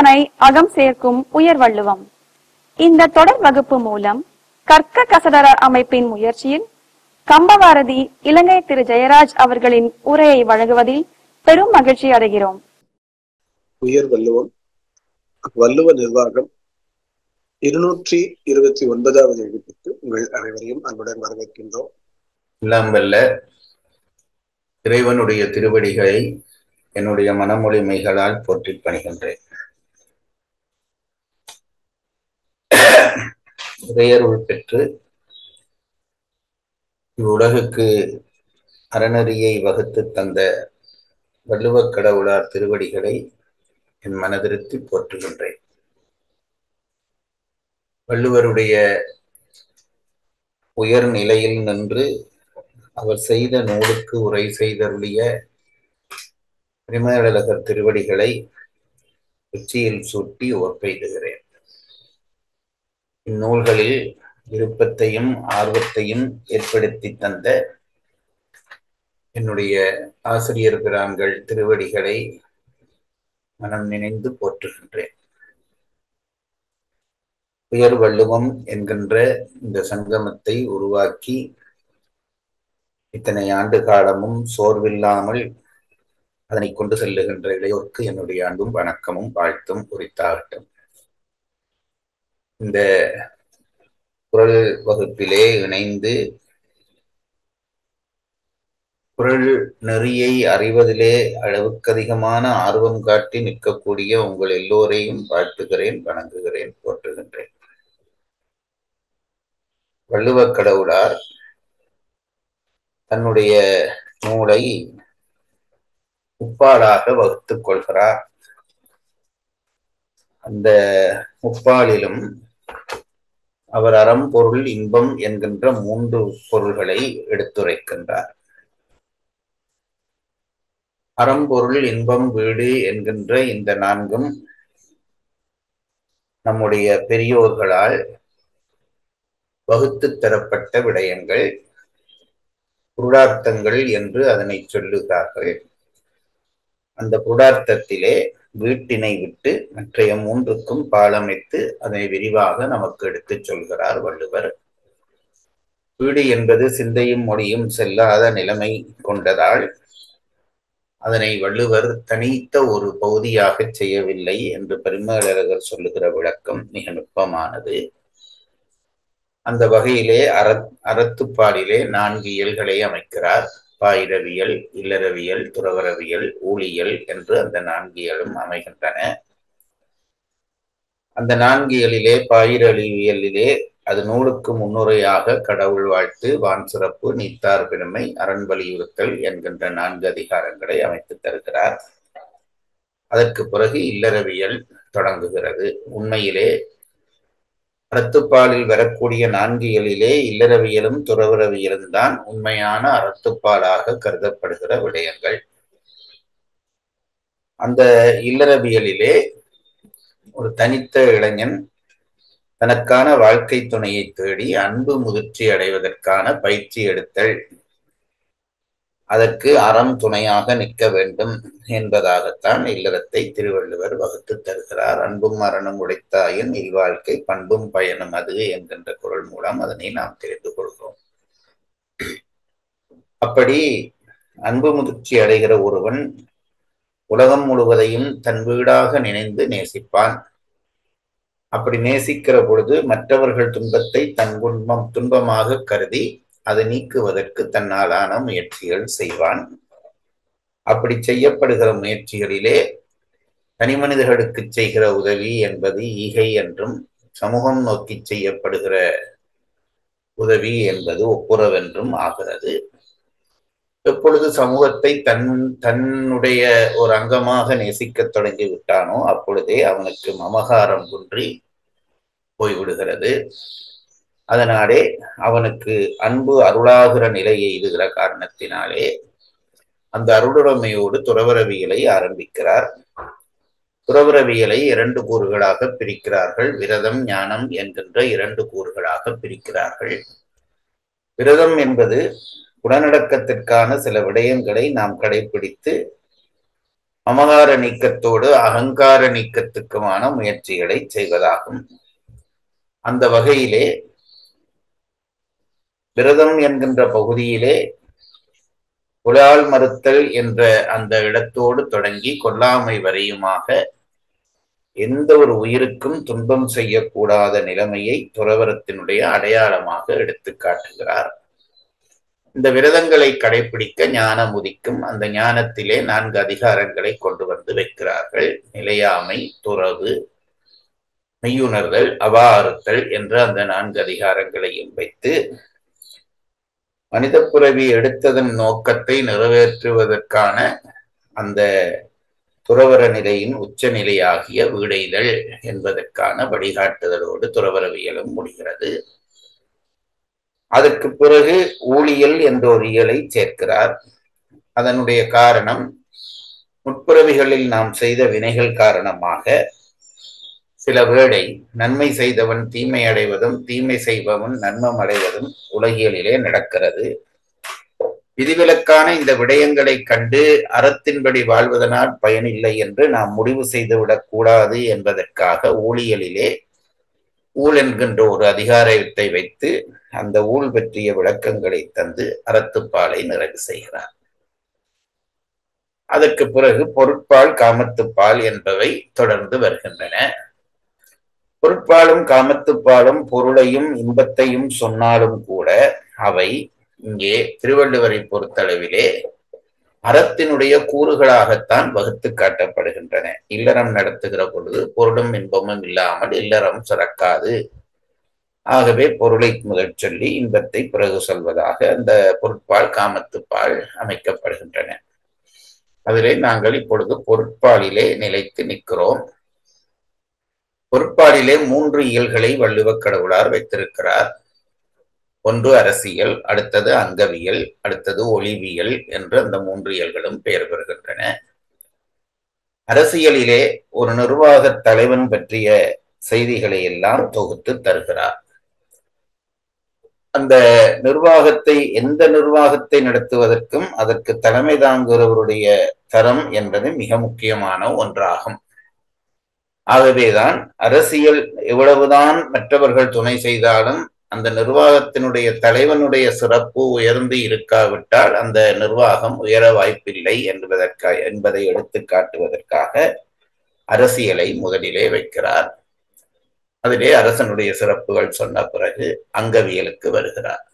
சிந்தனை அகம் சேர்க்கும் உயர் வள்ளுவம். இந்த தொடர் வகுப்பு மூலம் கற்க கசடர அமைப்பின் முயற்சியில் கம்பவாரதி இலங்கை திரு ஜெயராஜ் அவர்களின் உரையை வழங்குவதில் பெரும் மகிழ்ச்சி அடைகிறோம். உயர் வள்ளுவம் வள்ளுவ நிர்வாகம் 229வது வகுப்புக்கு உங்கள் அனைவரையும் அன்புடன் வரவேற்கின்றோம். எல்லாம் வல்ல இறைவனுடைய திருவடிகளை என்னுடைய மனமொழிமைகளால் போற்றி பணிகின்றேன். இறையருள் பெற்று இவ்வுலகுக்கு அறநெறியை வகுத்து தந்த வள்ளுவக் கடவுளார் திருவடிகளை என் மனதிருத்தி போற்றுகின்றேன். வள்ளுவருடைய உயர் நிலையில் நின்று அவர் செய்த நூலுக்கு உரை செய்தருளிய பரிமேலழகர் திருவடிகளை உச்சியில் சூட்டி ஓர்ப்பெய்துகிறேன். இந்நூல்களில் விருப்பத்தையும் ஆர்வத்தையும் ஏற்படுத்தி தந்த என்னுடைய ஆசிரியர் பிரான்கள் திருவடிகளை மனம் நினைந்து போற்றுகின்றேன். உயர் வள்ளுவம் என்கின்ற இந்த சங்கமத்தை உருவாக்கி இத்தனை ஆண்டு காலமும் சோர்வில்லாமல் அதனை கொண்டு செல்லுகின்ற இளையோருக்கு என்னுடைய அன்பும் வணக்கமும் வாழ்த்தும் உரித்தாகட்டும். இந்த குறள் வகுப்பிலே இணைந்து குறள் நெறியை அறிவதிலே அளவுக்கு அதிகமான ஆர்வம் காட்டி நிற்கக்கூடிய உங்கள் எல்லோரையும் வாழ்த்துகிறேன், வணங்குகிறேன், போற்றுகின்றேன். வள்ளுவக் கடவுளார் தன்னுடைய நூலை முப்பாலாக வகுத்துக் கொள்கிறார். அந்த முப்பாலிலும் அவர் அறம், பொருள், இன்பம் என்கின்ற 3 பொருள்களை எடுத்துரைக்கின்றார். அறம், பொருள், இன்பம், வீடு என்கின்ற இந்த 4ம் நம்முடைய பெரியோர்களால் வகுத்து தரப்பட்ட விடயங்கள், புருடார்த்தங்கள் என்று அதனை சொல்லுகிறார்கள். அந்த புருடார்த்தத்திலே வீட்டினை விட்டு மற்றைய 3க்கும் பாலமைத்து அதனை விரிவாக நமக்கு எடுத்துச் சொல்கிறார் வள்ளுவர். வீடு என்பது சிந்தையும் மொழியும் செல்லாத நிலைமை கொண்டதால் அதனை வள்ளுவர் தனித்த ஒரு பகுதியாக செய்யவில்லை என்று பரிமேலழகர் சொல்லுகிற விளக்கம் மிக நுட்பமானது. அந்த வகையிலே அறத்துப்பாலிலே 4 இயல்களை அமைக்கிறார். பாயிரவியல், இல்லறவியல், துறவரவியல், ஊழியல் என்று அந்த 4 இயலும் அமைகின்றன. அந்த 4 இயலிலே பாயிரவியலிலே அது நூலுக்கு முன்னுரையாக கடவுள் வாழ்த்து, வான் சிறப்பு, நீத்தார் பெருமை, அரண் வலியுறுத்தல் என்கின்ற 4 அதிகாரங்களை அமைத்து தருகிறார். அதற்கு பிறகு இல்லறவியல் தொடங்குகிறது. உண்மையிலே அறத்துப்பாலில் வரக்கூடிய 4 இயலிலே இல்லறவியலும் துறவரவியலும் தான் உண்மையான அறத்துப்பாலாக கருதப்படுகிற விடயங்கள். அந்த இல்லறவியலிலே ஒரு தனித்த இளைஞன் தனக்கான வாழ்க்கை துணையை தேடி அன்பு முதிர்ச்சி அடைவதற்கான பயிற்சி எடுத்தல், அதற்கு அறம் துணையாக நிற்க வேண்டும் என்பதாகத்தான் இல்லறத்தை திருவள்ளுவர் வகுத்து தருகிறார். அன்பும் அறனும் உடைத்தாயின் இல்வாழ்க்கை பண்பும் பயனும் அது என்கின்ற குறள் மூலம் அதனை நாம் தெரிந்து கொள்கிறோம். அப்படி அன்பு முதிர்ச்சி அடைகிற ஒருவன் உலகம் முழுவதையும் தன் வீடாக நினைந்து நேசிப்பான். அப்படி நேசிக்கிற பொழுது மற்றவர்கள் துன்பத்தை தன் துன்பமாக கருதி அதை நீக்குவதற்கு தன்னாலான முயற்சிகள் செய்வான். அப்படி செய்யப்படுகிற முயற்சிகளிலே தனி மனிதர்களுக்கு செய்கிற உதவி என்பது ஈகை என்றும், சமூகம் நோக்கி செய்யப்படுகிற உதவி என்பது ஒப்புரவென்றும் ஆகிறது. எப்பொழுது சமூகத்தை தன்னுடைய ஒரு அங்கமாக நேசிக்க தொடங்கி விட்டானோ அப்பொழுதே அவனுக்கு மமகாரம் குன்றி போய்விடுகிறது. அதனாலே அவனுக்கு அன்பு அருளாகிற நிலை எய்துகிற காரணத்தினாலே அந்த அருளுடைமையோடு துறவரவியலை ஆரம்பிக்கிறார். துறவரவியலை 2 கூறுகளாக பிரிக்கிறார்கள். விரதம், ஞானம் என்கின்ற 2 கூறுகளாக பிரிக்கிறார்கள். விரதம் என்பது உடனடக்கத்திற்கான சில விடயங்களை நாம் கடைபிடித்து மமகார நீக்கத்தோடு அகங்கார நீக்கத்துக்குமான முயற்சிகளை செய்வதாகும். அந்த வகையிலே விரதம் என்கின்ற பகுதியிலே புலால் மறுத்தல் என்ற அந்த இடத்தோடு தொடங்கி கொல்லாமை வரையுமாக எந்த ஒரு உயிருக்கும் துன்பம் செய்யக்கூடாத நிலைமையை துறவரத்தினுடைய அடையாளமாக எடுத்து காட்டுகிறார். இந்த விரதங்களை கடைபிடிக்க ஞானம் உதிக்கும். அந்த ஞானத்திலே 4 அதிகாரங்களை கொண்டு வந்து வைக்கிறார்கள். நிலையாமை, துறவு, மெய்யுணர்தல், அவா அறுத்தல் என்ற அந்த 4 அதிகாரங்களையும் வைத்து மனித பிறவி எடுத்ததன் நோக்கத்தை நிறைவேற்றுவதற்கான அந்த துறவர நிலையின் உச்ச நிலையாகிய வீடைதல் என்பதற்கான வழிகாட்டுதலோடு துறவரவியலும் முடிகிறது. அதற்கு பிறகு ஊழியல் என்ற ஒரு இயலை சேர்க்கிறார். அதனுடைய காரணம், முற்பிறவிகளில் நாம் செய்த வினைகள் காரணமாக சில வேளை நன்மை செய்தவன் தீமை அடைவதும் தீமை செய்பவன் நன்மம் அடைவதும் உலகியலிலே நடக்கிறது. விதிவிலக்கான இந்த விடயங்களை கண்டு அறத்தின்படி வாழ்வதனால் பயனில்லை என்று நாம் முடிவு செய்துவிடக் கூடாது என்பதற்காக ஊழியலிலே ஊழ் என்கின்ற ஒரு அதிகாரத்தை வைத்து அந்த ஊழ் பற்றிய விளக்கங்களை தந்து அறத்துப்பாலை நிறைவு செய்கிறார். அதற்கு பிறகு பொருட்பால், காமத்துப்பால் என்பவை தொடர்ந்து வருகின்றன. பொருட்பாலும் காமத்துப்பாலும் பொருளையும் இன்பத்தையும் சொன்னாலும் கூட அவை இங்கே திருவள்ளுவரை பொறுத்தளவிலே அறத்தினுடைய கூறுகளாகத்தான் வகுத்து காட்டப்படுகின்றன. இல்லறம் நடத்துகிற பொழுது பொருளும் இன்பமும் இல்லாமல் இல்லறம் சிறக்காது. ஆகவே பொருளை முதல் சொல்லி இன்பத்தை பிறகு சொல்வதாக அந்த பொருட்பால், காமத்துப்பால் அமைக்கப்படுகின்றன. அதிலே நாங்கள் இப்பொழுது பொருட்பாலிலே நிலைத்து நிற்கிறோம். பொருட்பாலிலே 3 இயல்களை வள்ளுவக் கடவுளார் வைத்திருக்கிறார். ஒன்று அரசியல், அடுத்தது அங்கவியல், அடுத்தது ஒளிவியல் என்று அந்த 3 இயல்களும் பெயர் பெறுகின்றன. அரசியலிலே ஒரு நிர்வாக தலைவன் பற்றிய செய்திகளை எல்லாம் தொகுத்து தருகிறார். அந்த நிர்வாகத்தை, எந்த நிர்வாகத்தை நடத்துவதற்கும் அதற்கு தலைமை தாங்குகிறவருடைய தரம் என்பது மிக முக்கியமான ஒன்றாகும். ஆகவேதான் அரசியல் எவ்வளவுதான் மற்றவர்கள் துணை செய்தாலும் அந்த நிர்வாகத்தினுடைய தலைவனுடைய சிறப்பு உயர்ந்து இருக்காவிட்டால் அந்த நிர்வாகம் உயர வாய்ப்பில்லை என்பதை எடுத்து காட்டுவதற்காக அரசியலை முதலிலே வைக்கிறார். அதிலே அரசனுடைய சிறப்புகள் சொன்ன பிறகு அங்கவியலுக்கு வருகிறார்.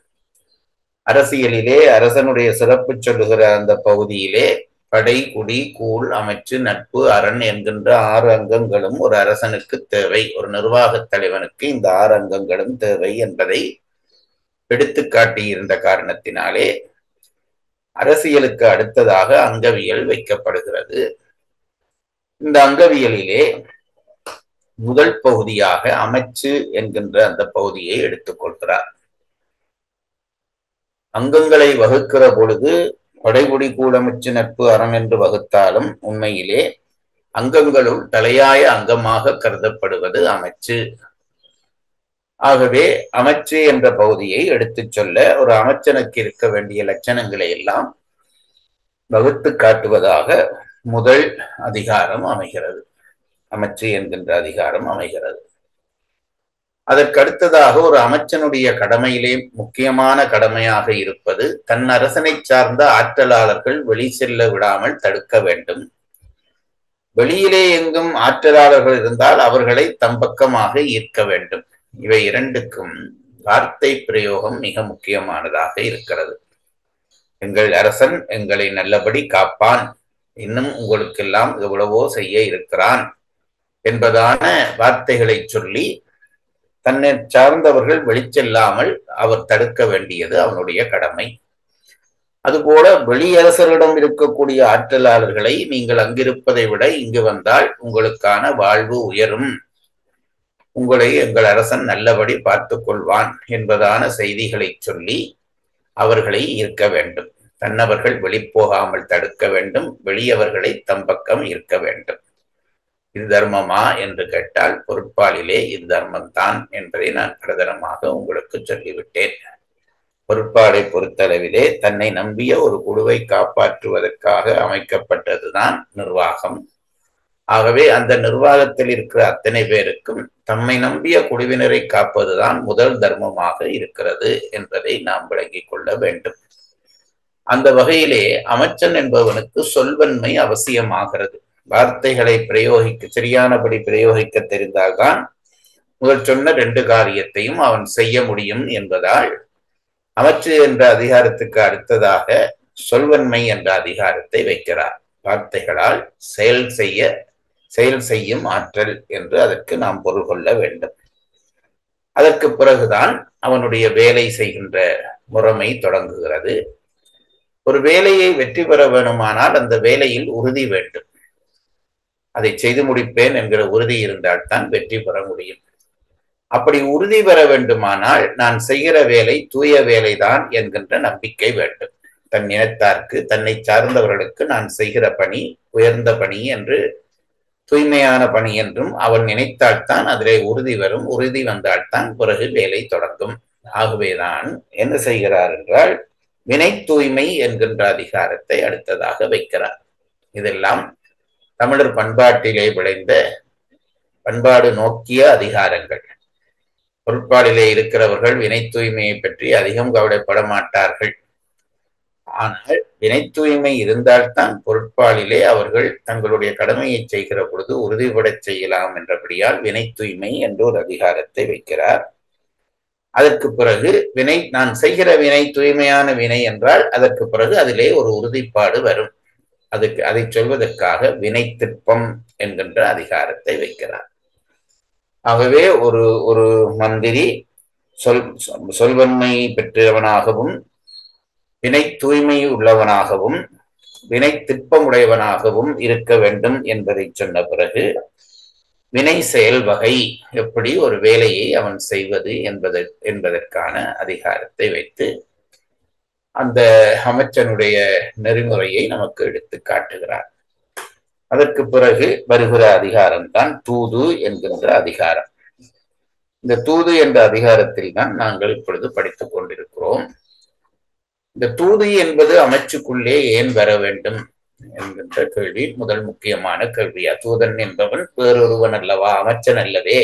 அரசியலிலே அரசனுடைய சிறப்பு சொல்லுகிற அந்த பகுதியிலே படை, குடி, கூழ், அமைச்சு, நட்பு, அரண் என்கின்ற 6 அங்கங்களும் ஒரு அரசனுக்கு தேவை. ஒரு நிர்வாக தலைவனுக்கு இந்த 6 அங்கங்களும் தேவை என்பதை எடுத்து காட்டியிருந்த காரணத்தினாலே அரசியலுக்கு அடுத்ததாக அங்கவியல் வைக்கப்படுகிறது. இந்த அங்கவியலிலே முதல் பகுதியாக அமைச்சு என்கின்ற அந்த பகுதியை எடுத்துக்கொள்கிறார். அங்கங்களை வகுக்கிற பொழுது படைகுடி, கூடமைச்சு, நட்பு, அறம் என்று வகுத்தாலும் உண்மையிலே அங்கங்களுள் தலையாய அங்கமாக கருதப்படுவது அமைச்சு. ஆகவே அமைச்சு என்ற பகுதியை எடுத்துச் சொல்ல ஒரு அமைச்சனுக்கு இருக்க வேண்டிய லட்சணங்களை எல்லாம் வகுத்து காட்டுவதாக முதல் அதிகாரம் அமைகிறது. அமைச்சு என்கின்ற அதிகாரம் அமைகிறது. அதற்கடுத்ததாக ஒரு அமைச்சனுடைய கடமையிலே முக்கியமான கடமையாக இருப்பது தன் அரசனை சார்ந்த ஆற்றலாளர்கள் வெளி செல்ல விடாமல் தடுக்க வேண்டும். வெளியிலே எங்கும் ஆற்றலாளர்கள் இருந்தால் அவர்களை தம்பக்கமாக ஈர்க்க வேண்டும். இவை இரண்டுக்கும் வார்த்தை பிரயோகம் மிக முக்கியமானதாக இருக்கிறது. எங்கள் அரசன் எங்களை நல்லபடி காப்பான், இன்னும் உங்களுக்கெல்லாம் எவ்வளவோ செய்ய இருக்கிறான் என்பதான வார்த்தைகளை சொல்லி தன்னை சார்ந்தவர்கள் வெளிச்செல்லாமல் அவர் தடுக்க வேண்டியது அவனுடைய கடமை. அதுபோல வெளியரசரிடம் இருக்கக்கூடிய ஆற்றலாளர்களை நீங்கள் அங்கிருப்பதை விட இங்கு வந்தால் உங்களுக்கான வாழ்வு உயரும், உங்களை எங்கள் அரசன் நல்லபடி பார்த்து கொள்வான் என்பதான செய்திகளை சொல்லி அவர்களை ஈர்க்க வேண்டும். தன்னவர்கள் வெளிப்போகாமல் தடுக்க வேண்டும், வெளியவர்களை தம்பக்கம் ஈர்க்க வேண்டும். இது தர்மமா என்று கேட்டால் பொருட்பாலிலே இது தர்மம்தான் என்பதை நான் பிரதமமாக உங்களுக்கு சொல்லிவிட்டேன். பொருட்பாடை பொறுத்தளவிலே தன்னை நம்பிய ஒரு குழுவை காப்பாற்றுவதற்காக அமைக்கப்பட்டதுதான் நிர்வாகம். ஆகவே அந்த நிர்வாகத்தில் இருக்கிற அத்தனை பேருக்கும் தம்மை நம்பிய குழுவினரை காப்பதுதான் முதல் தர்மமாக இருக்கிறது என்பதை நாம் விளங்கிக் கொள்ள வேண்டும். அந்த வகையிலே அமைச்சன் என்பவனுக்கு சொல்வன்மை அவசியமாகிறது. வார்த்தைகளை சரியானபடி பிரயோகிக்க தெரிந்தால்தான் முதல் சொன்ன 2 காரியத்தையும் அவன் செய்ய முடியும் என்பதால் அமைச்சு என்ற அதிகாரத்துக்கு அடுத்ததாக சொல்வன்மை என்ற அதிகாரத்தை வைக்கிறார். வார்த்தைகளால் செயல் செய்யும் ஆற்றல் என்று அதற்கு நாம் பொருள் கொள்ள வேண்டும். அதற்கு பிறகுதான் அவனுடைய வேலை செய்கின்ற முறைமை தொடங்குகிறது. ஒரு வேலையை வெற்றி பெற வேணுமானால் அந்த வேலையில் உறுதி வேண்டும். அதை செய்து முடிப்பேன் என்கிற உறுதி இருந்தால்தான் வெற்றி பெற முடியும். அப்படி உறுதி பெற வேண்டுமானால் நான் செய்கிற வேலை தூய வேலைதான் என்கின்ற நம்பிக்கை வேண்டும். தன் இனத்தார்க்கு, தன்னை சார்ந்தவர்களுக்கு நான் செய்கிற பணி உயர்ந்த பணி என்று, தூய்மையான பணி என்றும் அவன் நினைத்தால்தான் அதிலே உறுதி வரும். உறுதி வந்தால்தான் பிறகு வேலை தொடங்கும். ஆகவேதான் என்ன செய்கிறார் என்றால் வினை தூய்மை என்கின்ற அதிகாரத்தை அடுத்ததாக வைக்கிறார். இதெல்லாம் தமிழர் பண்பாட்டிலே விளைந்த பண்பாடு நோக்கிய அதிகாரங்கள். பொருட்பாடிலே இருக்கிறவர்கள் வினை தூய்மையை பற்றி அதிகம் கவலைப்பட மாட்டார்கள். ஆனால் வினை தூய்மை இருந்தால்தான் பொருட்பாலிலே அவர்கள் தங்களுடைய கடமையை செய்கிற பொழுது உறுதிபடச் செய்யலாம் என்றபடியால் வினை தூய்மை என்ற ஒரு அதிகாரத்தை வைக்கிறார். அதற்கு பிறகு நான் செய்கிற வினை தூய்மையான வினை என்றால் அதற்கு பிறகு அதிலே ஒரு உறுதிப்பாடு வரும். அதை சொல்வதற்காக வினை திட்பம் என்கின்ற அதிகாரத்தை வைக்கிறார். ஆகவே ஒரு மந்திரி சொல்வன்மை பெற்றவனாகவும் வினை தூய்மை உள்ளவனாகவும் வினை திட்பமுடையவனாகவும் இருக்க வேண்டும் என்பதை சொன்ன பிறகு வினை செயல் வகை எப்படி ஒரு வேலையை அவன் செய்வது என்பதற்கான அதிகாரத்தை வைத்து அந்த அமைச்சனுடைய நெறிமுறையை நமக்கு எடுத்து காட்டுகிறார். அதற்கு பிறகு வருகிற அதிகாரம்தான் தூது என்கின்ற அதிகாரம். இந்த தூது என்ற அதிகாரத்தில் தான் நாங்கள் இப்பொழுது படித்துக் கொண்டிருக்கிறோம். இந்த தூது என்பது அமைச்சுக்குள்ளே ஏன் வர வேண்டும் என்கின்ற கேள்வி முதல் முக்கியமான கேள்வியா. தூதன் என்பவன் வேறொருவன் அல்லவா, அமைச்சன் அல்லவே,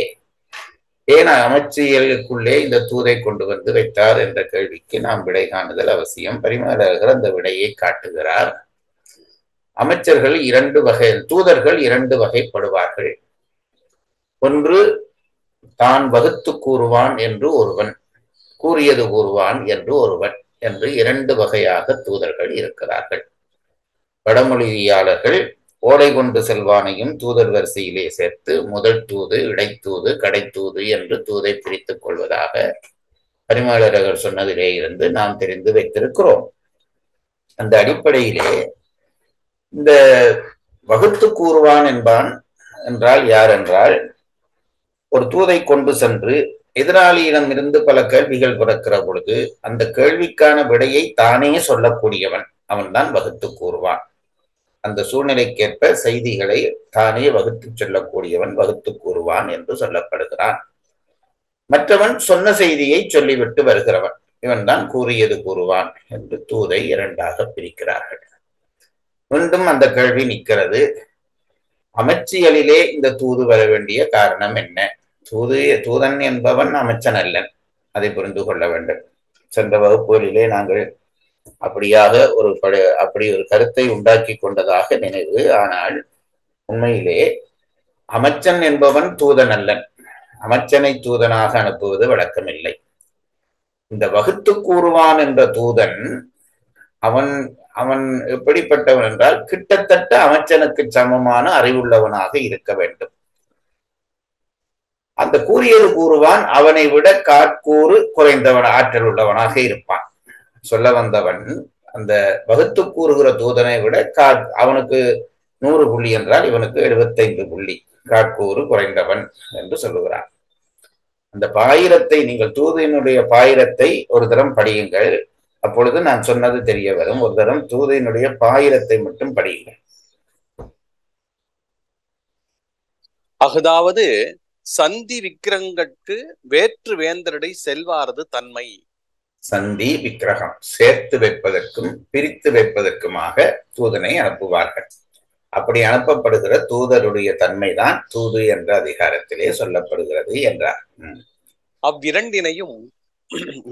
ஏன் அமைச்சியலுக்குள்ளே இந்த தூதை கொண்டு வந்து வைத்தார் என்ற கேள்விக்கு நாம் விடை காணுதல் அவசியம். பரிமேலழகர் அந்த விடையை காட்டுகிறார். அமைச்சர்கள் 2 வகை, தூதர்கள் 2 வகைப்படுவார்கள். ஒன்று தான் வகுத்து கூறுவான் என்று ஒருவன், கூறியது கூறுவான் என்று ஒருவன் என்று 2 வகையாக தூதர்கள் இருக்கிறார்கள். வடமொழியாளர்கள் ஓலை கொண்டு செல்வானையும் தூதர் வரிசையிலே சேர்த்து முதல் தூது, இடைத்தூது, கடைத்தூது என்று தூதை பிரித்துக் கொள்வதாக பரிமேலழகர் சொன்னதிலே இருந்து நாம் தெரிந்து வைத்திருக்கிறோம். அந்த அடிப்படையிலே இந்த வகுத்து கூறுவான் என்றால் யார் என்றால், ஒரு தூதை கொண்டு சென்று எதிராளியிடம் இருந்து பல கேள்விகள் பிறக்கிற பொழுது அந்த கேள்விக்கான விடையை தானே சொல்லக்கூடியவன் அவன்தான் வகுத்து கூறுவான். அந்த சூழ்நிலைக்கேற்ப செய்திகளை தானே வகுத்து சொல்லக்கூடியவன் வகுத்து கூறுவான் என்று சொல்லப்படுகிறான். மற்றவன் சொன்ன செய்தியை சொல்லிவிட்டு வருகிறவன், இவன் தான் கூறியது கூறுவான் என்று தூதை 2ஆக பிரிக்கிறார்கள். மீண்டும் அந்த கேள்வி நிற்கிறது, அமைச்சியலிலே இந்த தூது வர வேண்டிய காரணம் என்ன? தூதன் என்பவன் அமைச்சன் அல்லன், அதை புரிந்து கொள்ள வேண்டும். சென்ற வகுப்புகளிலே நாங்கள் அப்படி ஒரு கருத்தை உண்டாக்கி கொண்டதாக நினைவு. ஆனால் உண்மையிலே அமைச்சன் என்பவன் தூதன் அல்லன், அமைச்சனை தூதனாக அனுப்புவது வழக்கமில்லை. இந்த வகுத்து கூறுவான் என்ற தூதன் அவன் எப்படிப்பட்டவன் என்றால் கிட்டத்தட்ட அமைச்சனுக்கு சமமான அறிவுள்ளவனாக இருக்க வேண்டும். அந்த கூறியது கூறுவான் அவனை விட காற்கூறு குறைந்தவன், ஆற்றல் உள்ளவனாக இருப்பான். சொல்ல வந்தவன் அந்த வகுத்து கூறுகிற தூதனை விட அவனுக்கு 100 புள்ளி என்றால் இவனுக்கு 75 புள்ளி, காற்கூறு குறைந்தவன் என்று சொல்லுகிறான். அந்த பாயிரத்தை, நீங்கள் தூதியினுடைய பாயிரத்தை ஒரு தரம் படியுங்கள், அப்பொழுது நான் சொன்னது தெரிய வரும். ஒரு தரம் தூதியினுடைய பாயிரத்தை மட்டும் படியுங்கள். சந்தி விக்கிரகம் சேர்த்து வைப்பதற்கும் பிரித்து வைப்பதற்குமாக தூதனை அனுப்புவார்கள். அப்படி அனுப்பப்படுகிற தூதருடைய தன்மைதான் தூது என்ற அதிகாரத்திலே சொல்லப்படுகிறது என்றார். அவ்விரண்டினையும்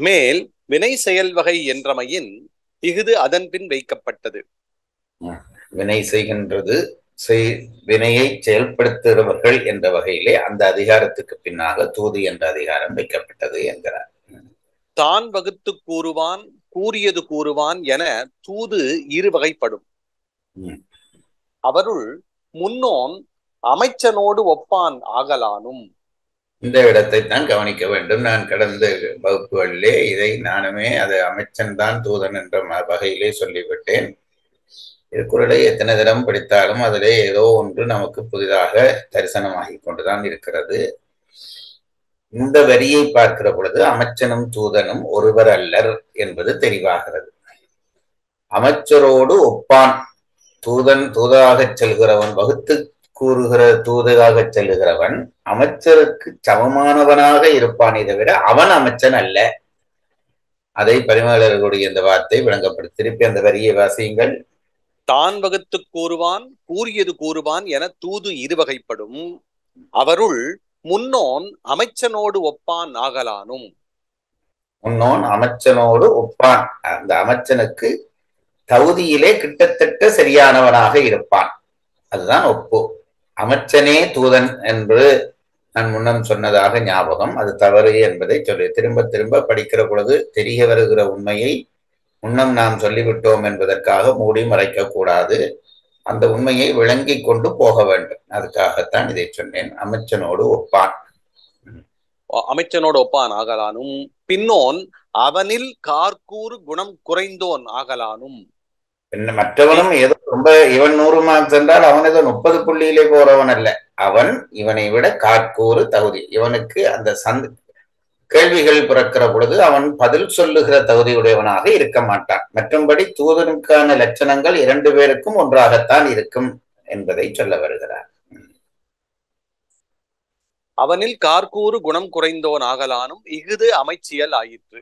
மேல் வினை செயல் வகை என்றமையின் இஃது அதன் பின் வைக்கப்பட்டது. வினை செய்கின்றது, வினையை செயல்படுத்துகிறவர்கள் என்ற வகையிலே அந்த அதிகாரத்துக்கு பின்னாக தூது என்ற அதிகாரம் வைக்கப்பட்டது என்கிறார். தான் வகுத்து கூறுவான் கூறியது கூறுவான் என தூது இரு வகைப்படும். அவருள் முன்னோன் அமைச்சனோடு ஒப்பான் ஆகலானும். இந்த இடத்தை தான் கவனிக்க வேண்டும். நான் கடந்த வகுப்புகளிலே இதை நானுமே அது அமைச்சன் தான் தூதன் என்ற வகையிலே சொல்லிவிட்டேன். திருக்குறளை எத்தனை தினம் படித்தாலும் அதிலே ஏதோ ஒன்று நமக்கு புதிதாக தரிசனமாகி கொண்டுதான் இருக்கிறது. இந்த வரியை பார்க்கிற பொழுது அமைச்சனும் தூதனும் ஒருவர் அல்லர் என்பது தெளிவாகிறது. அமைச்சரோடு ஒப்பான், தூதன் தூதாக செல்கிறவன், வகுத்து கூறுகிற தூதாக செல்லுகிறவன் அமைச்சருக்கு சமமானவனாக இருப்பானே தவிர அவன் அமைச்சன் அல்ல. அதை பரிமளர்களுடைய இந்த வார்த்தை விளங்கப்படுத்தி திருப்பி அந்த வரியை வாசியுங்கள். தான் வகுத்து கூறுவான் கூறியது கூறுவான் என தூது இருவகைப்படும். அவருள் முன்னோன் அமைச்சனோடு ஒப்பான் ஆகலானும். முன்னோன் அமைச்சனோடு ஒப்பான், அந்த அமைச்சனுக்கு தகுதியிலே கிட்டத்தட்ட சரியானவனாக இருப்பான், அதுதான் ஒப்பு. அமைச்சனே தூதன் என்று நான் முன்னம் சொன்னதாக ஞாபகம், அது தவறு என்பதை சொல்லி திரும்ப திரும்ப படிக்கிற பொழுது தெரிய வருகிற உண்மையை முன்னம் நாம் சொல்லிவிட்டோம் என்பதற்காக மூடி மறைக்க கூடாது. அந்த உண்மையை விளங்கி கொண்டு போக வேண்டும். அதுக்காகத்தான் இதை சொன்னேன். அமைச்சனோடு ஒப்பான், அமைச்சனோடு ஒப்பான் ஆகலானும். பின்னோன் அவனில் கார்கூறு குணம் குறைந்தோன் ஆகலானும். மற்றவனும் ஏதோ ரொம்ப இவன் 100 மார்க்ஸ் என்றால் அவன் ஏதோ 30 புள்ளியிலே போறவன் அல்ல. அவன் இவனை விட கார்கூறு தகுதி, இவனுக்கு அந்த கேள்விகள் பிறக்கிற பொழுது அவன் பதில் சொல்லுகிற தகுதியுடையவனாக இருக்க மாட்டான். மற்றும்படி தூதனுக்கான லட்சணங்கள் 2 பேருக்கும் ஒன்றாகத்தான் இருக்கும் என்பதை சொல்ல வருகிறார். அவனில் கார்கூறு குணம் குறைந்தோன் ஆகலானும் இஃது அமைச்சியல் ஆயிற்று.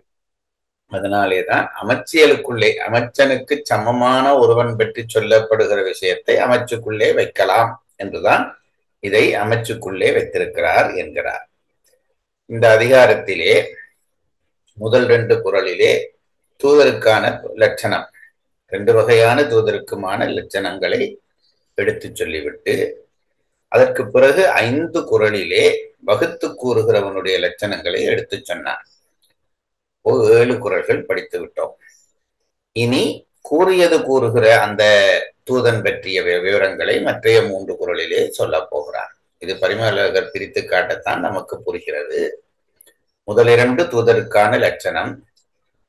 அதனாலேதான் அமைச்சியலுக்குள்ளே அமைச்சனுக்கு சமமான ஒருவன் பற்றி சொல்லப்படுகிற விஷயத்தை அமைச்சுக்குள்ளே வைக்கலாம் என்றுதான் இதை அமைச்சுக்குள்ளே வைத்திருக்கிறார் என்கிறார். இந்த அதிகாரத்திலே முதல் 2 குறளிலே தூதருக்கான லட்சணம், 2 வகையான தூதருக்குமான லட்சணங்களை எடுத்து சொல்லிவிட்டு அதற்கு பிறகு 5 குறளிலே வகுத்து கூறுகிறவனுடைய லட்சணங்களை எடுத்து சொன்னார். 7 குறள்கள் படித்து விட்டோம். இனி கூறியது கூறுகிற அந்த தூதன் பற்றிய விவரங்களை மற்றைய 3 குறளிலே சொல்ல போகிறார். இது பரிமளகர் பிரித்து காட்டத்தான் நமக்கு புரிகிறது. முதல் 2 தூதருக்கான லட்சணம்,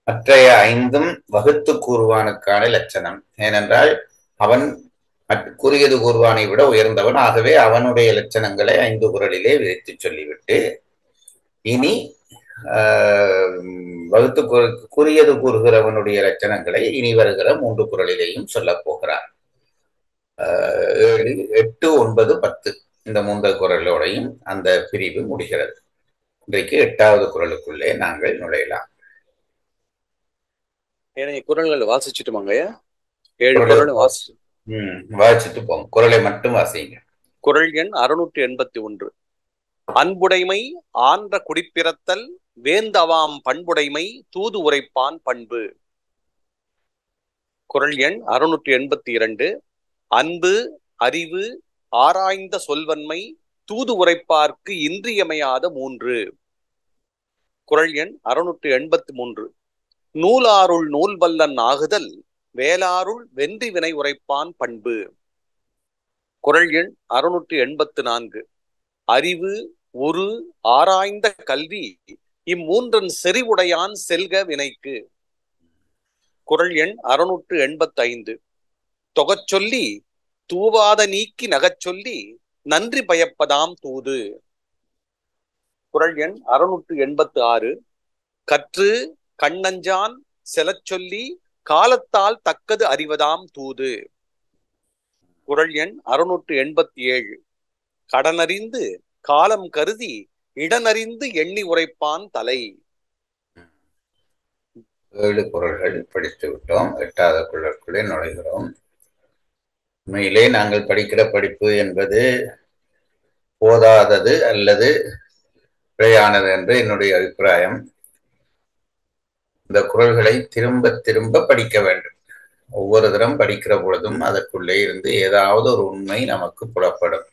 மற்றைய 5 வகுத்து கூறுவானுக்கான லட்சணம். ஏனென்றால் அவன் கூறியது கூறுவானை விட உயர்ந்தவன், ஆகவே அவனுடைய லட்சணங்களை 5 குறளிலே விரித்து சொல்லிவிட்டு இனி வகுத்து கூறியது கூறுகிறவனுடைய லட்சணங்களை இனி வருகிற 3 குறளிலேயும் சொல்ல போகிறார். 7, 8, 9, 10 இந்த 3 குறளோடையும் அந்த பிரிவு முடிகிறது. இன்றைக்கு 8வது குறளுக்குள்ளே நாங்கள் நுழையலாம். குறள்கள் வாசிச்சுட்டுமாங்க? 7 குறள் வாசிச்சுட்டு போங்க. குறளை மட்டும் வாசிங்க. குறள் எண் 681. அன்புடைமை ஆன்ற குடிப்பிறத்தல் வேந்தவாம் பண்புடைமை தூது உரைப்பான் பண்பு. குறள் எண் 682. அன்பு அறிவு ஆராய்ந்த சொல்வன்மை தூது உரைப்பார்க்கு இன்றியமையாத 3. குறள் எண் 683. நூலாருள் நூல் வல்லன் ஆகுதல் வேளாருள் வென்றி வினை உரைப்பான் பண்பு. குறள் எண் 684. அறிவு ஒரு ஆராய்ந்த கல்வி இம்மூன்றன் செறிவுடையான் செல்க வினைக்கு. குறள் எண் 685. தொகச்சொல்லி தூவாத நீக்கி நகச்சொல்லி நன்றி பயப்பதாம் தூது. குறள் எண் 686. கற்று கண்ணஞ்சான் செலச்சொல்லி காலத்தால் தக்கது அறிவதாம் தூது. குறள் எண் 687. கடனறிந்து காலம் கருதி இடனறிந்து எண்ணி உரைப்பான் தலை. 7 குறள்கள் படித்து விட்டோம். 8வது குறளுக்குள்ளே நுழைகிறோம். உண்மையிலே நாங்கள் படிக்கிற படிப்பு என்பது போதாதது அல்லது பிழையானது என்று என்னுடைய அபிப்பிராயம். இந்த குறள்களை திரும்ப திரும்ப படிக்க வேண்டும். ஒவ்வொரு தரம் படிக்கிற பொழுதும் அதற்குள்ளே இருந்து ஏதாவது ஒரு உண்மை நமக்கு புலப்படும்.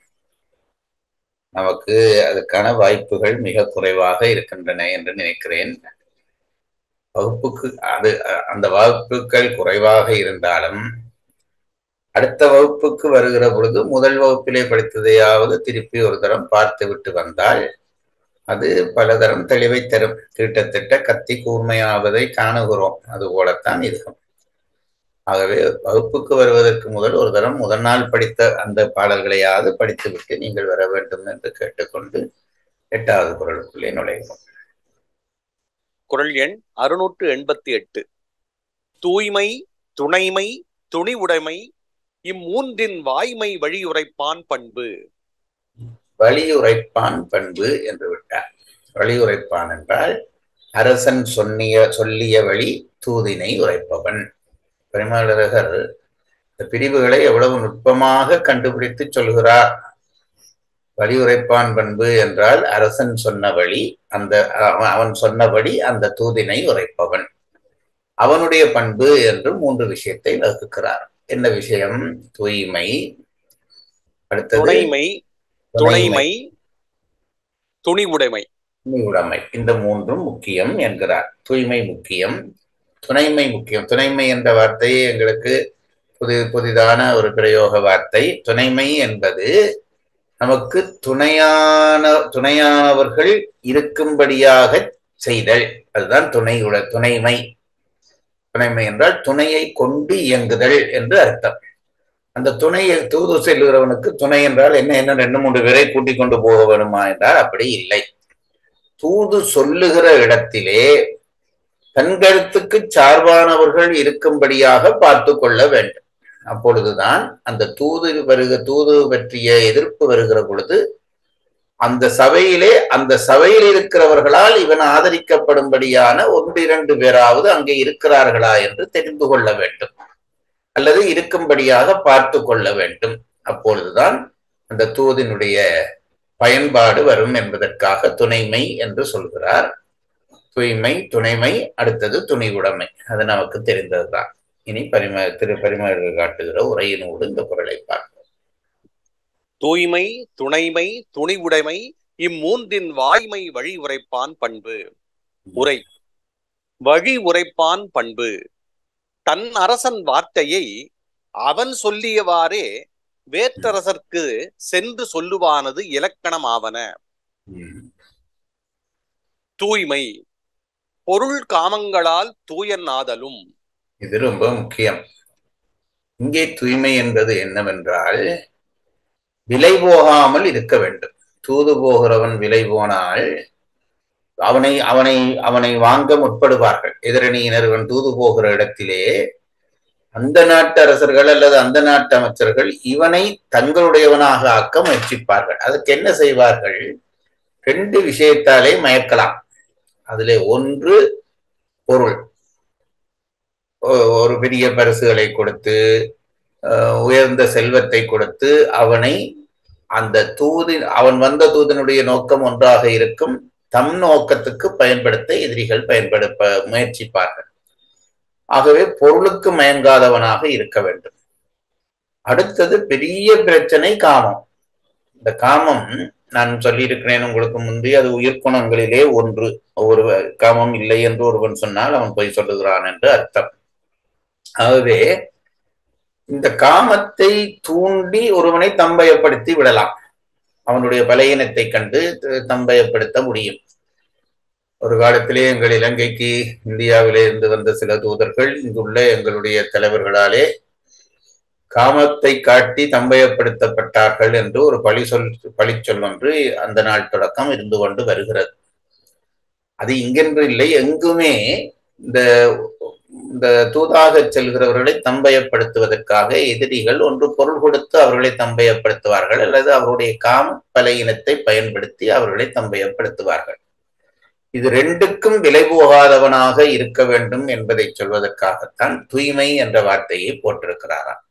நமக்கு அதுக்கான வாய்ப்புகள் மிக குறைவாக இருக்கின்றன என்று நினைக்கிறேன். வகுப்புக்கு அந்த வகுப்புகள் குறைவாக இருந்தாலும் அடுத்த வகுப்புக்கு வருகிற பொழுது முதல் வகுப்பிலே படித்ததையாவது திருப்பி ஒரு தரம் பார்த்து விட்டு வந்தால் அது பல தரம் தெளிவை தரும். கிட்டத்தட்ட கத்தி கூர்மையாவதை காணுகிறோம். அது போலத்தான் இதுவும். ஆகவே வகுப்புக்கு வருவதற்கு ஒரு தரம் முதல் நாள் படித்த அந்த பாடல்களையாவது படித்துவிட்டு நீங்கள் வர வேண்டும் என்று கேட்டுக்கொண்டு 8வது குறளுக்குள்ளே நுழைவோம். குறள் எண் 688. தூய்மை, துணைமை, துணிவுடைமை இம்மூன்றின் வாய்மை வழியுரைப்பான் பண்பு. வழியுரைப்பான் பண்பு என்று விட்டார். வழியுரைப்பான் என்றால் அரசன் சொல்லிய வழி தூதினை உரைப்பவன். பரிமேலழகர் இந்த பிரிவுகளை எவ்வளவு நுட்பமாக கண்டுபிடித்து சொல்கிறார். வழியுரைப்பான் பண்பு என்றால் அரசன் சொன்ன வழி, அவன் சொன்னபடி அந்த தூதினை உரைப்பவன். அவனுடைய பண்பு என்று 3 விஷயத்தை வகுக்கிறார். என்ன விஷயம்? தூய்மை, அடுத்தது துணைமை, துணைமை, துணிவுடைமை. துணிவுடைமை. இந்த 3ம் முக்கியம் என்கிறார். தூய்மை முக்கியம், துணைமை முக்கியம். துணைமை என்ற வார்த்தை எங்களுக்கு புதிதான ஒரு பிரயோக வார்த்தை. துணைமை என்பது நமக்கு துணையானவர்கள் இருக்கும்படியாக செய்தல். அதுதான் துணைமை. துணைமை என்றால் துணையை கொண்டு இயங்குதல் என்று அர்த்தம். அந்த துணையை தூது செல்லுகிறவனுக்கு துணை என்றால் என்ன 2-3 பேரை கூட்டிக் கொண்டு போக வேணுமா என்றால் அப்படி இல்லை. தூது சொல்லுகிற இடத்திலே தன் கருத்துக்கு சார்பானவர்கள் இருக்கும்படியாக பார்த்து கொள்ள வேண்டும். அப்பொழுதுதான் அந்த தூது பற்றிய எதிர்ப்பு வருகிற பொழுது அந்த சபையில் இருக்கிறவர்களால் இவன் ஆதரிக்கப்படும்படியான 1-2 பேராவது அங்கே இருக்கிறார்களா என்று தெரிந்து கொள்ள வேண்டும், அல்லது இருக்கும்படியாக பார்த்து கொள்ள வேண்டும். அப்பொழுதுதான் அந்த தூதினுடைய பயன்பாடு வரும் என்பதற்காக துணைமை என்று சொல்கிறார். தூய்மை, துணைமை, அடுத்தது துணிவுடைமை. அது நமக்கு தெரிந்ததுதான். இனி பரிமேலழகர் காட்டுகிற உரையினோடு இந்த குறளை பார்ப்போம். தூய்மை, துணைமை, துணிவுடைமை இம்மூன்றின் வாய்மை வழி உரைப்பான் பண்பு. உரை. வழி உரைப்பான் பண்பு. தன் அரசன் வார்த்தையை அவன் சொல்லியவாறே வேற்றரசர்க்கு சென்று சொல்லுவானது இலக்கணமாவன. தூய்மை, பொருள் காமங்களால் தூயன் ஆதலும். இது ரொம்ப முக்கியம். இங்கே தூய்மை என்பது என்னவென்றால் விலை போகாமல் இருக்க வேண்டும். தூது போகிறவன் விலை போனால் அவனை வாங்க முற்படுவார்கள். எதிரணியினர் தூது போகிற இடத்திலே அந்த நாட்டு அரசர்கள் அல்லது அந்த நாட்டு அமைச்சர்கள் இவனை தங்களுடையவனாக ஆக்க முயற்சிப்பார்கள். அதுக்கு என்ன செய்வார்கள்? 2 விஷயத்தாலே மயக்கலாம். அதிலே ஒன்று பொருள். ஒரு பெரிய பரிசுகளை கொடுத்து, உயர்ந்த செல்வத்தை கொடுத்து அவனை அவன் வந்த தூதனுடைய நோக்கம் ஒன்றாக இருக்கும், தம் நோக்கத்துக்கு பயன்படுத்த எதிரிகள் முயற்சிப்பார்கள். ஆகவே பொருளுக்கு மயங்காதவனாக இருக்க வேண்டும். அடுத்தது பெரிய பிரச்சனை காமம். இந்த காமம் நான் சொல்லியிருக்கிறேன் உங்களுக்கு முந்தைய, அது உயிர்குணங்களிலே ஒன்று. ஒவ்வொரு காமம் இல்லை என்று ஒருவன் சொன்னால் அவன் பொய் சொல்லுகிறான் என்று அர்த்தம். ஆகவே இந்த காமத்தை தூண்டி ஒருவனை தம்பயப்படுத்தி விடலாம். அவனுடைய பலகீனத்தை கண்டு தம்பயப்படுத்த முடியும். ஒரு காலத்திலே எங்கள் இலங்கைக்கு இந்தியாவிலே இருந்து வந்த சில தூதர்கள் இங்குள்ள எங்களுடைய தலைவர்களாலே காமத்தை காட்டி தம்பயப்படுத்தப்பட்டார்கள் என்று ஒரு பழிச்சொல் ஒன்று அந்த நாள் தொடக்கம் இருந்து கொண்டு வருகிறது. அது இங்கென்று இல்லை, எங்குமே இந்த தூதாக செல்கிறவர்களை தம்பயப்படுத்துவதற்காக எதிரிகள் ஒன்று பொருள் கொடுத்து அவர்களை தம்பயப்படுத்துவார்கள், அல்லது அவருடைய காம பலகீனத்தை பயன்படுத்தி அவர்களை தம்பயப்படுத்துவார்கள். இது ரெண்டுக்கும் விலை போகாதவனாக இருக்க வேண்டும் என்பதை சொல்வதற்காகத்தான் தூய்மை என்ற வார்த்தையை போட்டிருக்கிறாராம்.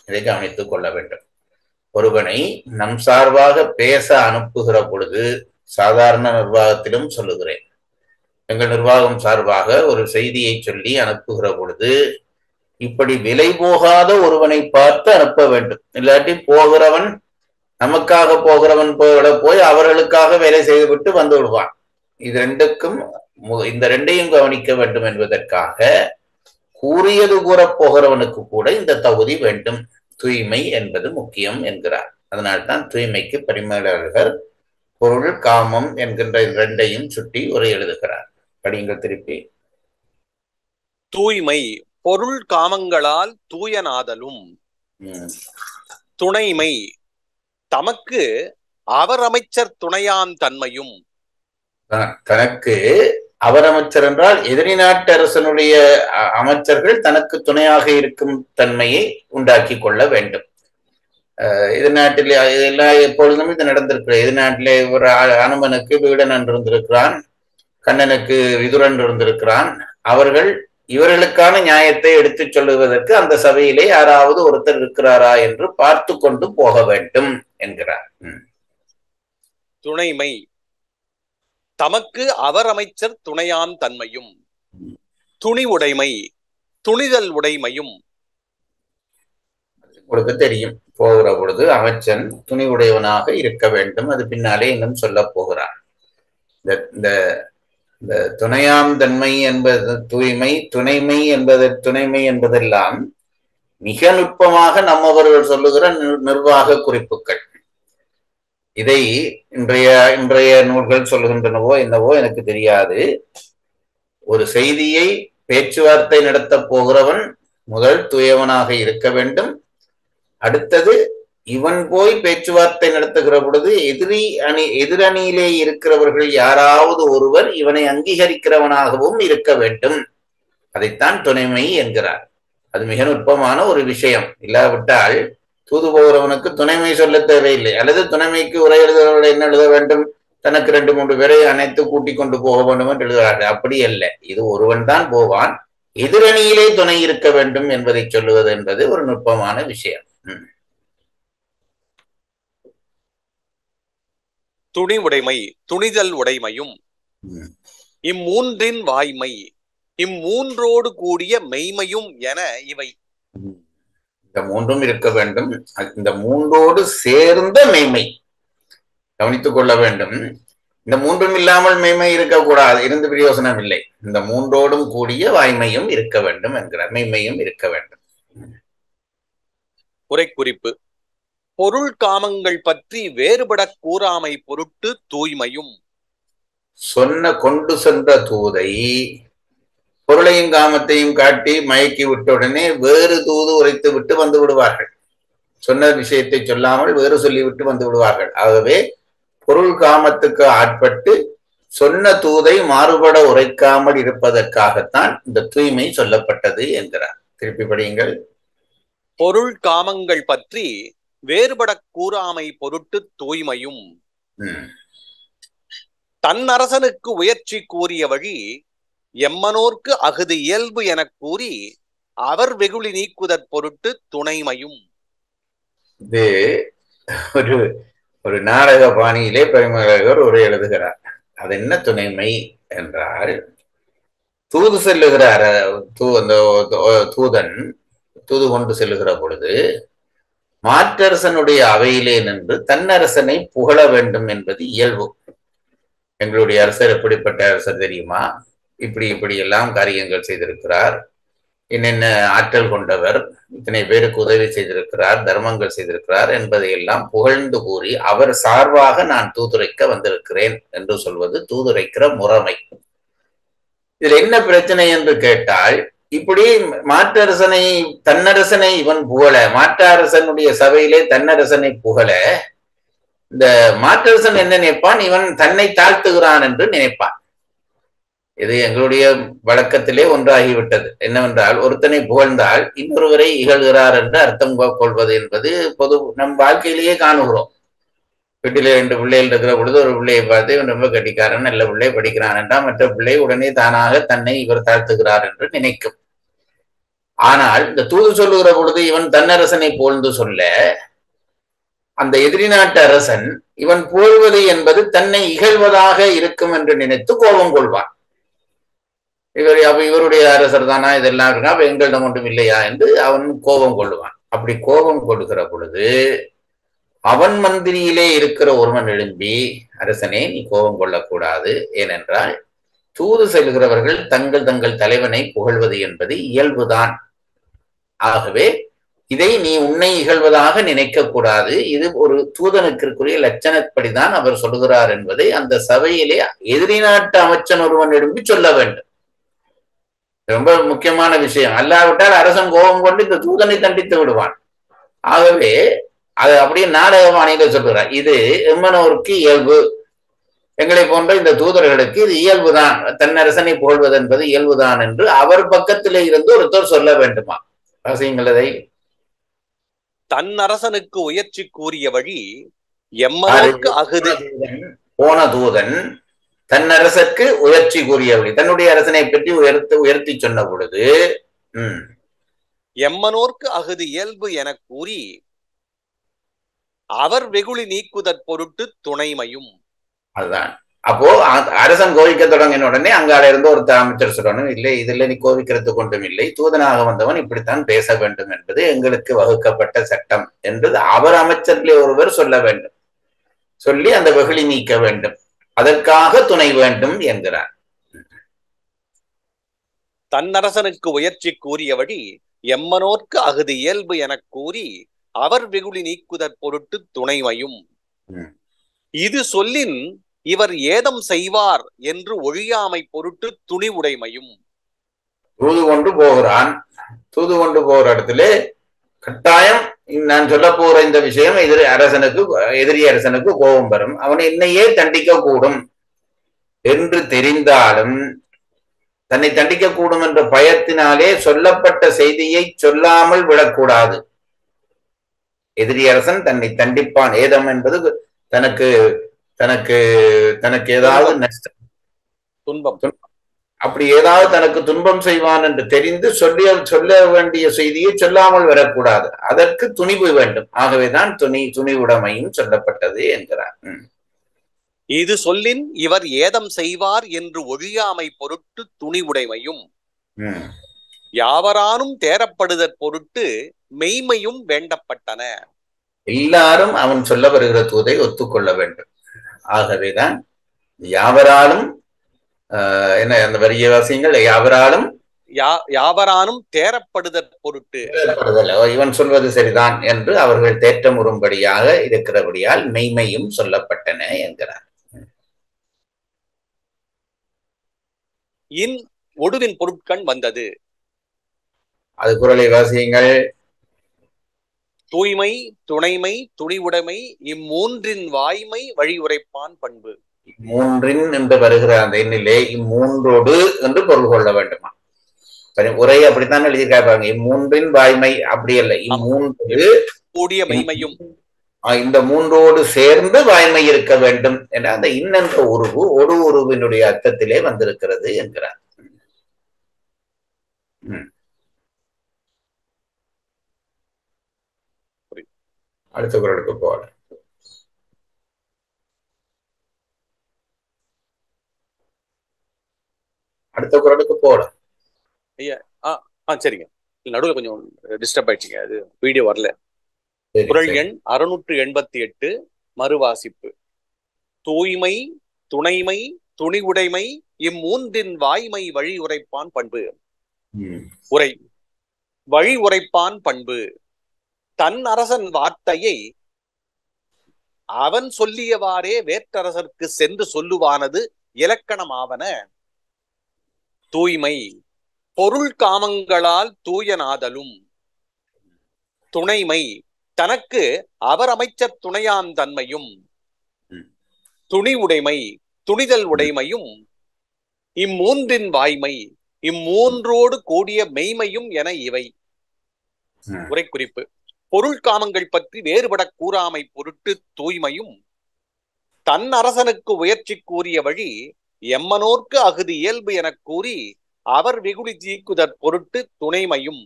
இதை கவனித்துக் கொள்ள வேண்டும். ஒருவனை நம் சார்பாக பேச அனுப்புகிற பொழுது, சாதாரண நிர்வாகத்திலும் சொல்லுகிறேன், எங்கள் நிர்வாகம் சார்பாக ஒரு செய்தியை சொல்லி அனுப்புகிற பொழுது இப்படி விலை போகாத ஒருவனை பார்த்து அனுப்ப வேண்டும். இல்லாட்டி போகிறவன் நமக்காக போகிறவன் போய் அவர்களுக்காக வேலை செய்துவிட்டு வந்து விடுவான். இது ரெண்டுக்கும் இந்த ரெண்டையும் கவனிக்க வேண்டும் என்பதற்காக கூறியது கூற போகிறவனுக்கு கூட இந்த தகுதி வேண்டும். தூய்மை என்பது முக்கியம் என்கிறார். அதனால்தான் தூய்மைக்கு பரிமேலழகர் பொருள் காமம் என்கின்ற இரண்டையும் சுட்டி உரை எழுதுகிறார். படியுங்கள் திருப்பி. தூய்மை பொருள் காமங்களால் தூயனாதலும், துணைமை தமக்கு அவர் அமைச்சர் துணையாம் தன்மையும். தனக்கு அவர் அமைச்சர் என்றால் எதிரி நாட்டு அரசனுடைய அமைச்சர்கள் தனக்கு துணையாக இருக்கும் தன்மையை உண்டாக்கி கொள்ள வேண்டும். எதிர் நாட்டிலே இதெல்லாம் எப்பொழுதும் இது நடந்திருக்கிறது. எதிர் நாட்டிலே ஒரு அனுமனுக்கு வீடன் இருந்திருக்கிறான், கண்ணனுக்கு விதுரன் இருந்திருக்கிறான். அவர்கள் இவர்களுக்கான நியாயத்தை எடுத்துச் சொல்லுவதற்கு அந்த சபையிலே யாராவது ஒருத்தர் இருக்கிறாரா என்று பார்த்து கொண்டு போக வேண்டும் என்கிறார். துணைமை தமக்கு அவர் அமைச்சர் துணையாம் தன்மையும், துணி உடைமை துணிதல் உடைமையும். உங்களுக்கு தெரியும், போகிற பொழுது அமைச்சன் துணி உடையவனாக இருக்க வேண்டும். அது பின்னாலே இன்னும் சொல்ல போகிறான். இந்த துணையாம் தன்மை என்பது தூய்மை, துணைமை என்பதெல்லாம் மிக நுட்பமாக நம்மவர்கள் சொல்லுகிற நிர்வாக குறிப்புகள். இதை இன்றைய நூல்கள் சொல்லுகின்றனவோ என்னவோ எனக்கு தெரியாது. ஒரு செய்தியை பேச்சுவார்த்தை நடத்த போகிறவன் முதல் தூயவனாக இருக்க வேண்டும். அடுத்தது இவன் போய் பேச்சுவார்த்தை நடத்துகிற பொழுது எதிரணியிலே இருக்கிறவர்கள் யாராவது ஒருவர் இவனை அங்கீகரிக்கிறவனாகவும் இருக்க வேண்டும். அதைத்தான் துணைமை என்கிறார். அது மிக நுட்பமான ஒரு விஷயம். இல்லாவிட்டால் தூது போகிறவனுக்கு துணைமை சொல்ல தேவையில்லை. அல்லது துணைமைக்கு உரை எழுதுகிறவர்கள் என்ன எழுத வேண்டும்? தனக்கு 2-3 பேரை அனைத்து கூட்டிக் கொண்டு போக வேண்டும் என்று எழுதுகிறார்கள். அப்படி அல்ல. இது ஒருவன் தான் போவான், எதிரணியிலே துணை இருக்க வேண்டும் என்பதை சொல்லுவது என்பது ஒரு நுட்பமான விஷயம். துணி உடைமை துணிதல் உடைமையும், இம்மூன்றின் வாய்மை இம்மூன்றோடு கூடிய மெய்மையும் என இவை. இந்த மூன்றும் இருக்க வேண்டும். இந்த மூன்றோடு சேர்ந்த மெய்மை கவனித்துக் கொள்ள வேண்டும். இந்த மூன்றும் இல்லாமல் மெய்மை இருக்கக்கூடாது, இருந்து பிரயோசனம் இல்லை. இந்த மூன்றோடும் கூடிய வாய்மையும் இருக்க வேண்டும் என்கிறார். மெய்மையும் இருக்க வேண்டும். உரை குறிப்பு: பொருள் காமங்கள் பற்றி வேறுபட கூறாமை பொருட்டு தூய்மையும். கொண்டு சென்ற தூதை பொருளையும் காமத்தையும் காட்டி மயக்கி விட்டவுடனே வேறு தூது உரைத்து விட்டு வந்து விடுவார்கள். சொன்ன விஷயத்தை சொல்லாமல் வேறு சொல்லிவிட்டு வந்து விடுவார்கள். ஆகவே பொருள் காமத்துக்கு ஆட்பட்டு சொன்ன தூதை மாறுபட உரைக்காமல் இருப்பதற்காகத்தான் இந்த தூய்மை சொல்லப்பட்டது என்கிறார். திருப்பி படியுங்கள். பொருள் காமங்கள் பற்றி வேறுபட கூறாமை பொருட்டு தூய்மையும், தன் அரசனுக்கு உயர்ச்சி கூறிய வழி எம்மனோர்க்கு அகுது இயல்பு என கூறி அவர் வெகுளி நீக்குதற் பொருட்டு துணைமையும். இது ஒரு நாடக பாணியிலே பரிமேலழகர் உரை எழுதுகிறார். அது என்ன துணைமை என்றால், தூது செல்லுகிறார். தூதன் தூது கொண்டு செல்லுகிற பொழுது மாற்றரசனுடைய அவையிலே நின்று தன்னரசனை புகழ வேண்டும் என்பது இயல்பு. எங்களுடைய அரசர் எப்படிப்பட்ட அரசர் தெரியுமா? இப்படி எல்லாம் காரியங்கள் செய்திருக்கிறார், என்னென்ன ஆற்றல் கொண்டவர், இத்தனை பேருக்கு உதவி செய்திருக்கிறார், தர்மங்கள் செய்திருக்கிறார் என்பதையெல்லாம் புகழ்ந்து கூறி அவர் சார்பாக நான் தூதுரைக்க வந்திருக்கிறேன் என்று சொல்வது தூதுரைக்கிற முறைமை. இதுல என்ன பிரச்சனை என்று கேட்டால், இப்படி மாற்றரசனை தன்னரசனை இவன் புகழ, மாற்றரசனுடைய சபையிலே தன்னரசனை புகழ, இந்த மாற்றரசன் என்ன நினைப்பான்? இவன் தன்னை தாழ்த்துகிறான் என்று நினைப்பான். இது எங்களுடைய வழக்கத்திலே ஒன்றாகிவிட்டது. என்னவென்றால், ஒருத்தனை புகழ்ந்தால் இன்னொருவரை இகழ்கிறார் என்று அர்த்தம் கொள்வது என்பது பொது நம் வாழ்க்கையிலேயே காணுகிறோம். வீட்டிலே 2 பிள்ளைகள் இருக்கிற பொழுது ஒரு பிள்ளையை பார்த்து இவன் ரொம்ப கட்டிக்காரன், நல்ல பிள்ளை படிக்கிறான் என்றால் மற்ற பிள்ளை உடனே தானாக தன்னை இவர் தாழ்த்துகிறார் என்று நினைக்கும். ஆனால் இந்த தூது சொல்லுகிற பொழுது இவன் தன்னரசனை புகழ்ந்து சொல்ல, அந்த எதிரி நாட்டு அரசன் இவன் புகழ்வது என்பது தன்னை இகழ்வதாக இருக்கும் என்று நினைத்து கோபம் கொள்வான். இவருடைய அரசர் தானா இதெல்லாம் இருக்கா, அப்ப எங்களிடம் ஒன்றும் இல்லையா என்று அவன் கோபம் கொள்ளுவான். அப்படி கோபம் கொள்ளுகிற பொழுது அவன் மந்திரியிலே இருக்கிற ஒருவன் எழும்பி, அரசனே நீ கோபம் கொள்ளக்கூடாது, ஏனென்றால் தூது செல்கிறவர்கள் தங்கள் தங்கள் தலைவனை புகழ்வது என்பது இயல்புதான். ஆகவே இதை நீ உன்னை இகழ்வதாக நினைக்க கூடாது, இது ஒரு தூதனுக்குரிய லட்சணப்படிதான் அவர் சொல்லுகிறார் என்பதை அந்த சபையிலே எதிரி நாட்டு அமைச்சன் ஒருவன் எழும்பி சொல்ல வேண்டும். ரொம்ப முக்கியமான விஷயம். அல்லாவிட்டால் அரசன் கோபம் கொண்டு இந்த தூதனை தண்டித்து விடுவான். ஆகவே அது அப்படியே நாடகமானில சொல்லுகிறார், இது எம்மனோருக்கு இயல்பு, எங்களை போன்ற இந்த தூதர்களுக்கு இது இயல்புதான், தன்னரசனை புகழ்வது என்பது இயல்புதான் என்று அவர் பக்கத்திலே இருந்து ஒருத்தர் சொல்ல வேண்டுமா? வாசியுங்களதை. தன் அரசனுக்கு உயர்ச்சி கூறிய வழி எம்மனோர்க்கு அகுது. போன தூதன் தன் அரசருக்கு உயர்ச்சி கூறிய வழி, தன்னுடைய அரசனை பற்றி உயர்த்தி சொன்ன பொழுது எம்மனோர்க்கு அகுது இயல்பு என கூறி அவர் வெகுளி நீக்குதற் பொருட்டு துணைமையும். அதுதான். அப்போ அரசன் கோவிக்க தொடங்கின உடனே அங்கால இருந்து ஒரு அமைச்சர் சொல்லணும், இல்லை இதுல நீ கோவிக்கிறதுக்கு ஒன்றும் இல்லை, தூதனாக வந்தவன் இப்படித்தான் பேச வேண்டும் என்பது எங்களுக்கு வகுக்கப்பட்ட சட்டம் என்று அவர் அமைச்சர்களே ஒருவர் சொல்ல வேண்டும். சொல்லி அந்த வெகுளி நீக்க வேண்டும், அதற்காக துணை வேண்டும் என்கிறார். தன்னரசனுக்கு உயர்ச்சி கூறியபடி எம்மனோர்க்கு அகுது இயல்பு என கூறி அவர் வெகுளி நீக்குதற் பொருட்டு துணைமையும். இது சொல்லின் இவர் ஏதம் செய்வார் என்று ஒழியாமை பொருட்டு துணிவுடைமையும். தூது கொண்டு போகிறான், தூது கொண்டு போகிற இடத்துல கட்டாயம் நான் சொல்ல போற இந்த விஷயம் எதிரி அரசனுக்கு கோபம் வரும், அவனை என்னையே தண்டிக்க கூடும் என்று தெரிந்தாலும் தன்னை தண்டிக்க கூடும் என்ற பயத்தினாலே சொல்லப்பட்ட செய்தியை சொல்லாமல் விடக்கூடாது. எதிரி அரசன் தன்னை தண்டிப்பான், ஏதம் என்பது தனக்கு தனக்கு தனக்கு ஏதாவது நஷ்டம், துன்பம், அப்படி ஏதாவது தனக்கு துன்பம் செய்வான் என்று தெரிந்து சொல்ல வேண்டிய செய்தியை சொல்லாமல் வரக்கூடாது, அதற்கு துணிவு வேண்டும். ஆகவேதான் துணிவுடைமையும் சொல்லப்பட்டது என்கிறார். இது சொல்லின் இவர் ஏதம் செய்வார் என்று ஒழியாமை பொருட்டு துணிவுடைமையும். யாவரானும் தேரப்படுதற் பொருட்டு மெய்மையும் வேண்டப்பட்டன. எல்லாரும் அவன் சொல்ல வருகிற தூதை ஒத்துக்கொள்ள வேண்டும். ஆகவேதான் யாவராலும் என்ன அந்த வரிய வாசியங்கள், யாவரானும் தேரப்படுதற் பொருட்டு, இவன் சொல்வது சரிதான் என்று அவர்கள் தேற்றமுறும்படியாக இருக்கிறபடியால் மெய்மையும் சொல்லப்பட்டன என்கிறார். இன் ஒடுவின் பொருட்கண் வந்தது. அது குறளை வாசியங்கள். தூய்மை, துணைமை, துணிவுடைமை இம்மூன்றின் வாய்மை வழி உரைப்பான் பண்பு. மூன்றின் என்று வருகிற அந்த எண்ணிலே இம்மூன்றோடு என்று பொருள் கொள்ள வேண்டுமா? உரை அப்படித்தான் எழுதியிருக்காங்க. இம்மூன்றின் வாய்மை அப்படி அல்ல, இம்மூன்று கூடிய மெய்மையும், இந்த மூன்றோடு சேர்ந்து வாய்மை இருக்க வேண்டும் என்ற அந்த இன்னென்ற உருவு ஒரு உருவினுடைய அர்த்தத்திலே வந்திருக்கிறது என்கிறார். அடுத்த குறளுக்கு போல. அடுத்த குறளுக்கு போல. ஐயா சரிங்க, நடுவில் கொஞ்சம் டிஸ்டர்ப் ஆயிடுச்சுங்க, அது வீடியோ வரல. குறள் எண் 688 மறுவாசிப்பு. தூய்மை, துணைமை, துணிவுடைமை இம்மூன்றின் வாய்மை வழி உரைப்பான் பண்பு. உரை வழி உரைப்பான் பண்பு. தன் அரசன் வார்த்தையை அவன் சொல்லியவாறே வேற்றரசர்க்கு சென்று சொல்லுவானது இலக்கணமாவன. தூய்மை பொருள் காமங்களால் தூயனாதலும். துணைமை தனக்கு அவர் அமைச்சர் துணையான் தன்மையும். துணிவுடைமை துணிதல் உடைமையும். இம்மூன்றின் வாய்மை இம்மூன்றோடு கூடிய மெய்மையும் என இவை. உரை குறிப்பு. பொருள் காமங்கள் பற்றி வேறுபட கூறாமை பொருட்டு தூய்மையும், தன் அரசனுக்கு உயர்ச்சி கூறிய வழி எம்மனோர்க்கு அகுது இயல்பு எனக் கூறி அவர் வெகுளி நீக்குதற் பொருட்டு துணைமையும்.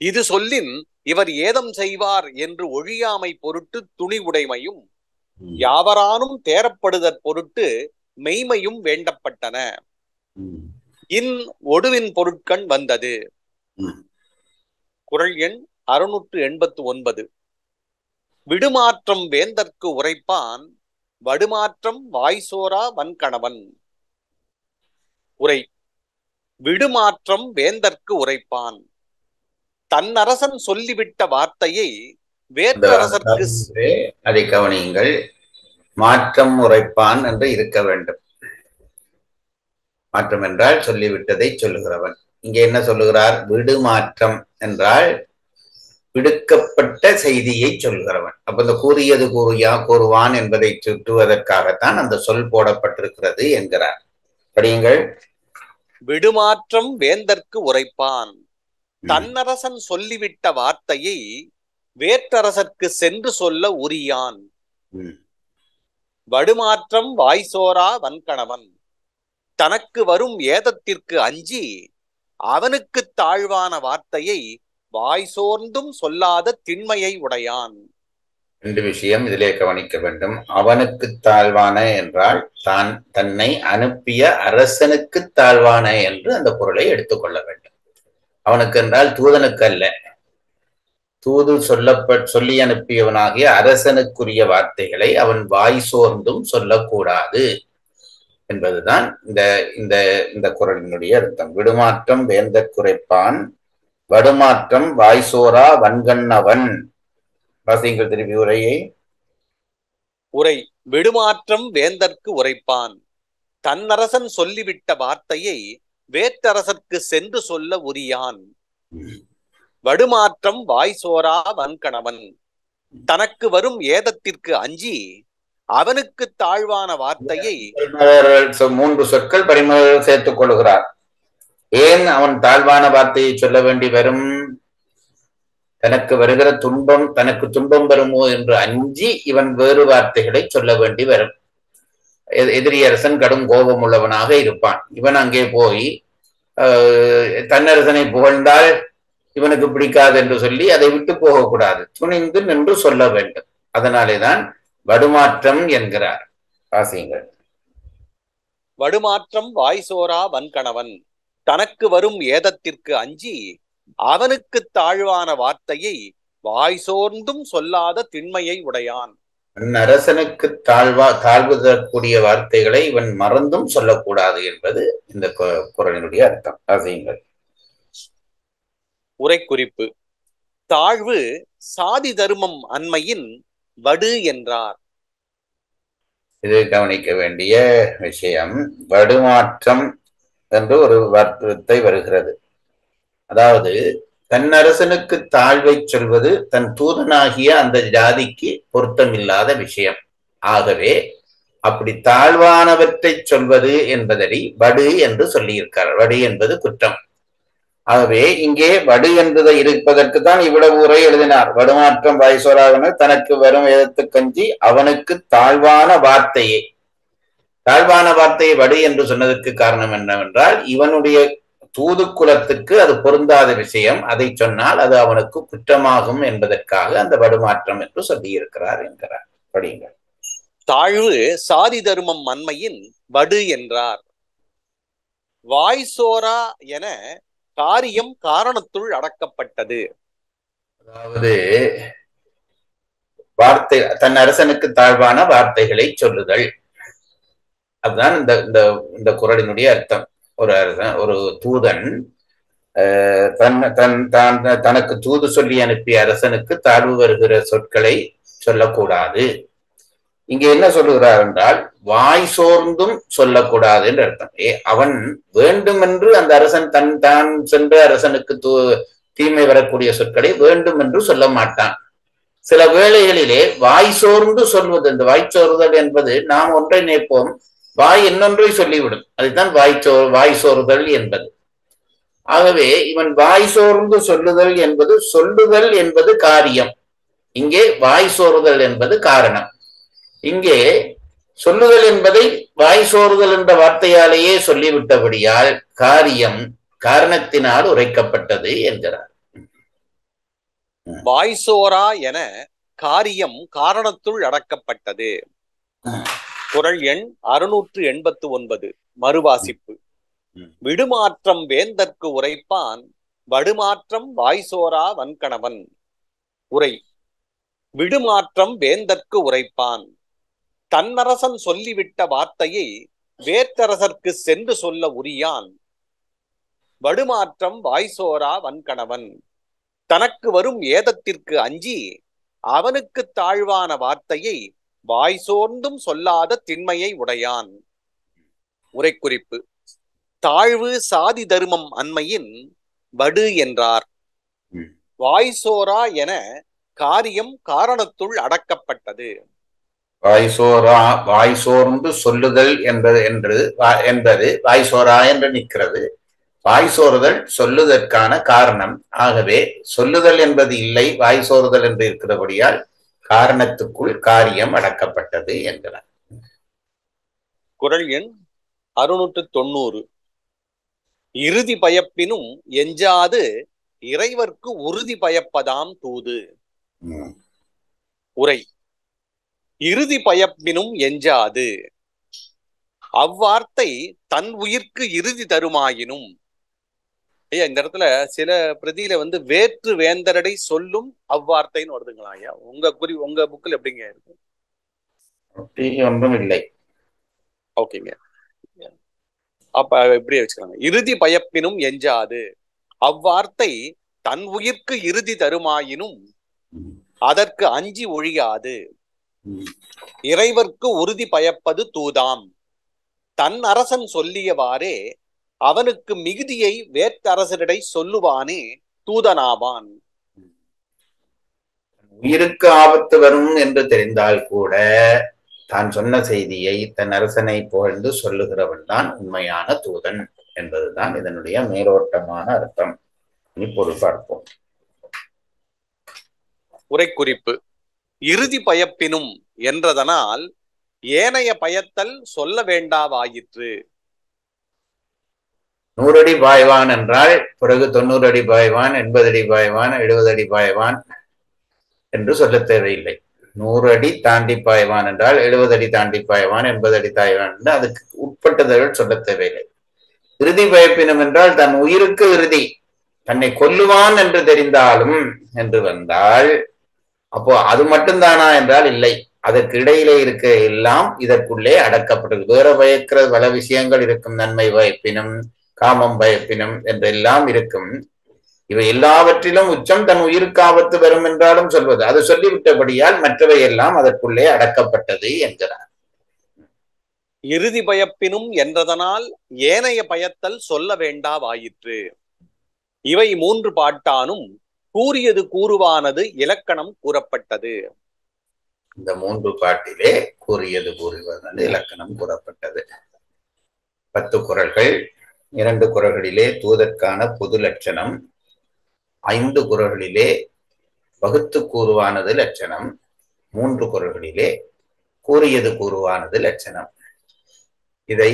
இது சொல்லின் இவர் ஏதம் செய்வார் என்று ஒழியாமை பொருட்டு துணி உடைமையும் யாவரானும் தேரப்படுதற் பொருட்டு மெய்மையும் வேண்டப்பட்டன. ஒடுவின் பொருட்கண் வந்தது. குறள் எண் 689. விடுமாற்றம் வேந்தற்கு உரைப்பான் வடுமாற்றம் வாய்சோரா வன்கணவன். உரை: விடுமாற்றம் வேந்தற்கு உரைப்பான். தன் அரசன் சொல்லிவிட்ட வார்த்தையை வேற்றரசர்க்கு அதை கவனியுங்கள். மாற்றம் உரைப்பான் என்று இருக்க வேண்டும். மாற்றம் என்றால் சொல்லிவிட்டதை சொல்லுகிறவன். இங்கே என்ன சொல்லுகிறார்? விடுமாற்றம் என்றால் விடுக்கப்பட்ட செய்தியை சொல்கிறவன். அப்ப இந்த கூறியது கூறுவான் என்பதை சுட்டுவதற்காகத்தான் அந்த சொல் போடப்பட்டிருக்கிறது என்கிறார். படியுங்கள். விடுமாற்றம் வேந்தற்கு உரைப்பான். தன்னரசன் சொல்லிவிட்ட வார்த்தையை வேற்றரசர்க்கு சென்று சொல்ல உரியான். வடுமாற்றம் வாய்சோரா வன்கணவன். தனக்கு வரும் ஏதத்திற்கு அஞ்சி அவனுக்கு தாழ்வான வார்த்தையை வாய் சோர்ந்தும் சொல்லாத திண்மையை உடையான். 2 விஷயம் இதிலே கவனிக்க வேண்டும். அவனுக்கு தாழ்வான என்றால் தான் தன்னை அனுப்பிய அரசனுக்கு தாழ்வான என்று அந்த பொருளை எடுத்துக்கொள்ள வேண்டும். அவனுக்கு என்றால் தூதனுக்கு அல்ல. தூது சொல்லி அனுப்பியவனாகிய அரசனுக்குரிய வார்த்தைகளை அவன் வாய் சோர்ந்தும் சொல்லக்கூடாது என்பதுதான் இந்த குறளினுடைய அர்த்தம். விடுமாற்றம் வேந்தற் குரைப்பான் வடுமாற்றம் வாய்சோரா வன்கண்ணவன். வாசியுங்கள் திருப்பி உரையை. உரை: விடுமாற்றம் வேந்தற்கு உரைப்பான். தன்னரசன் சொல்லிவிட்ட வார்த்தையை வேற்றரசர்க்கு சென்று சொல்ல உரியான். வடுமாற்றம் வாய்சோரா வன்கணவன். தனக்கு வரும் ஏதத்திற்கு அஞ்சி அவனுக்கு தாழ்வான வார்த்தையை 3 சொற்கள் பரிமளர் சேர்த்துக் கொள்கிறார். ஏன் அவன் தாழ்வான வார்த்தையை சொல்ல வேண்டி வரும்? தனக்கு வருகிற துன்பம், தனக்கு துன்பம் வருமோ என்று அஞ்சி இவன் வேறு வார்த்தைகளை சொல்ல வேண்டி வரும். எதிரியரசன் கடும் கோபம் உள்ளவனாக இருப்பான். இவன் அங்கே போய் தன்னரசனை புகழ்ந்தால் இவனுக்கு பிடிக்காது என்று சொல்லி அதை விட்டு போகக்கூடாது, துணிந்து நின்று சொல்ல வேண்டும். அதனாலேதான் வடுமாற்றம் என்கிறார். வாசியுங்கள். வடுமாற்றம் வாய்சோரா வன்கணவன். தனக்கு வரும் ஏதத்திற்கு அஞ்சி அவனுக்கு தாழ்வான வார்த்தையை வாய் சோர்ந்தும் சொல்லாத திண்மையை உடையான். அரசனுக்கு தாழ்வு தரக்கூடிய வார்த்தைகளை இவன் மறந்தும் சொல்லக்கூடாது என்பது இந்த குறளினுடைய அர்த்தம். வாசியுங்கள். உரை குறிப்பு: தாழ்வு சாதி தர்மம் அண்மையின் வடு என்றார். இது கவனிக்க வேண்டிய விஷயம். வடுமாற்றம் என்று ஒரு வார்த்தை வருகிறது. அதாவது தன்னரசனுக்கு தாழ்வை சொல்வது தன் தூதனாகிய அந்த ஜாதிக்கு பொருத்தமில்லாத விஷயம். ஆகவே அப்படி தாழ்வானவற்றை சொல்வது என்பதடி வடு என்று சொல்லியிருக்கார். வடு என்பது குற்றம். ஆகவே இங்கே வடு என்பதை இருப்பதற்கு தான் இவ்வளவு உரை எழுதினார். வடுமாற்றம் வாய்சோராவன தனக்கு வரும் ஏதத்துக்கஞ்சி அவனுக்கு தாழ்வான வார்த்தையை வடு என்று சொன்னதற்கு காரணம் என்னவென்றால் இவனுடைய தூது குலத்துக்கு அது பொருந்தாத விஷயம். அதை சொன்னால் அது அவனுக்கு குற்றமாகும் என்பதற்காக அந்த வடுமாற்றம் என்று சொல்லியிருக்கிறார் என்கிறார். படியுங்கள். தாழ்வு சாதி தர்மம் அண்மையின் வடு என்றார். வாய்சோரா என காரியம் காரணத்துள் அடக்கப்பட்டது. அதாவது வார்த்தை தன் அரசனுக்கு தாழ்வான வார்த்தைகளை சொல்லுதல், அதுதான் இந்த குறளினுடைய அர்த்தம். ஒரு அரசன், ஒரு தூதன் தனக்கு தூது சொல்லி அனுப்பிய அரசனுக்கு தாழ்வு வருகிற சொற்களை சொல்லக்கூடாது. இங்க என்ன சொல்லுகிறார் என்றால் வாய் சோர்ந்தும் சொல்லக்கூடாது என்று அர்த்தம். அவன் வேண்டுமென்று அந்த அரசன் தான் சென்ற அரசனுக்கு தீமை வரக்கூடிய சொற்களை வேண்டும் என்று சொல்ல மாட்டான். சில வேளைகளிலே வாய் சோர்ந்து சொல்வது, இந்த வாய் சோறுதல் என்பது நாம் ஒன்றை நினைப்போம், வாய் இன்னொன்றை சொல்லிவிடும். அதுதான் வாய் சோறுதல் என்பது. ஆகவே இவன் வாய் சோர்ந்து சொல்லுதல் என்பது காரியம். இங்கே வாய் சோறுதல் என்பது காரணம். இங்கே சொல்லுதல் என்பதை வாய் சோறுதல் என்ற வார்த்தையாலேயே சொல்லிவிட்டபடியால் காரியம் காரணத்தினால் உரைக்கப்பட்டது என்கிறார். வாய்சோரா என காரியம் காரணத்துள் அடக்கப்பட்டது. குறள் எண் 689 மறுவாசிப்பு. விடுமாற்றம் வேந்தற்கு உரைப்பான் வடுமாற்றம் வாய்சோரா வன்கணவன். உரை: விடுமாற்றம் வேந்தற்கு உரைப்பான். தன்னரசன் சொல்லிவிட்ட வார்த்தையை வேற்றரசர்க்கு சென்று சொல்ல உரியான். வடுமாற்றம் வாய்சோரா வன்கணவன். தனக்கு வரும் ஏதத்திற்கு அஞ்சி அவனுக்கு தாழ்வான வார்த்தையை வாய் சோர்ந்தும் சொல்லாத திண்மையை உடையான். உரைக்குறிப்பு: தாழ்வு சாதி தர்மம் அண்மையின் வடு என்றார். வாய்சோரா என காரியம் காரணத்துள் அடக்கப்பட்டது. வாய் சோர்ந்து சொல்லுதல் என்பது வாய்சோரா என்று நிற்கிறது. வாய் சோறுதல் சொல்லுதற்கான காரணம். ஆகவே சொல்லுதல் என்பது இல்லை, வாய் சோறுதல் என்று இருக்கிறபடியால் காரணத்துக்குள் காரியம் அடக்கப்பட்டது என்கிறார். குறள் எண் 690. இறுதி பயப்பினும் எஞ்சாது இறைவர்க்கு உறுதி பயப்பதாம் தூது. உரை: இறுதி பயப்பினும் எஞ்சாது. அவ்வார்த்தை தன் உயிர்க்கு இறுதி தருமாயினும். ஐயா, இந்த இடத்துல சில பிரதியில வேற்று வேந்தரடை சொல்லும் அவ்வார்த்தைன்னு வருதுங்களா ஐயா? உங்க புக்கில் எப்படிங்க இருக்கு? ஒன்றும் இல்லை. ஓகேங்க, அப்ப இப்படியே வச்சுக்கலாங்க. இறுதி பயப்பினும் எஞ்சாது. அவ்வார்த்தை தன் உயிர்க்கு இறுதி தருமாயினும் அதற்கு அஞ்சி ஒழியாது. இறைவர்க்கு உறுதி பயப்பது தூதாம். தன் அரசன் சொல்லியவாறே அவனுக்கு மிகுதியை வேற்றரசரிடை சொல்லுவானே தூதனாவான். உயிருக்கு ஆபத்து வரும் என்று தெரிந்தால் கூட தான் சொன்ன செய்தியை தன் அரசனை புகழ்ந்து சொல்லுகிறவன் தான் உண்மையான தூதன் என்பதுதான் இதனுடைய மேலோட்டமான அர்த்தம். இப்பொழுது பார்ப்போம். உரைக்குறிப்பு: இறுதி பயப்பினும் என்றதனால் ஏனைய பயத்தல் சொல்ல வேண்டாவாயிற்று. 100 அடி பாய்வான் என்றால் பிறகு 90 அடி பாய்வான், 80 அடி பாய்வான், 70 அடி பாய்வான் என்று சொல்ல தேவையில்லை. 100 அடி தாண்டி பாய்வான் என்றால் 70 அடி தாண்டி பாய்வான், 80 அடி தாய்வான் என்று அதுக்கு உட்பட்டதர்கள் சொல்ல தேவையில்லை. இறுதி பயப்பினும் என்றால் தன் உயிருக்கு இறுதி, தன்னை கொல்லுவான் என்று தெரிந்தாலும் என்று வந்தால் அப்போ அது மட்டும்தானா என்றால் இல்லை. அதற்கு இடையிலே இருக்க எல்லாம் இதற்குள்ளே அடக்கப்பட்டது. வேற பயக்கிற பல விஷயங்கள் இருக்கும். நன்மை பயப்பினும் காமம் பயப்பினும் என்றெல்லாம் இருக்கும். இவை எல்லாவற்றிலும் உச்சம் தன் உயிருக்கு ஆபத்து வரும் என்றாலும் சொல்வது. அது சொல்லிவிட்டபடியால் மற்றவை எல்லாம் அதற்குள்ளே அடக்கப்பட்டது என்கிறார். இறுதி பயப்பினும் என்றதனால் ஏனைய பயத்தல் சொல்ல வேண்டாவாயிற்று. இவை 3 பாட்டானும் கூறியது கூறுவானது இலக்கணம் கூறப்பட்டது. இந்த 3 பாட்டிலே கூறியது கூறுவானது இலக்கணம் கூறப்பட்டது. 10 குறள்கள். 2 குறள்களிலே தூதற்கான பொது லட்சணம், 5 குறள்களிலே வகுத்து கூறுவானது லட்சணம், 3 குறள்களிலே கூறியது கூறுவானது லட்சணம். இதை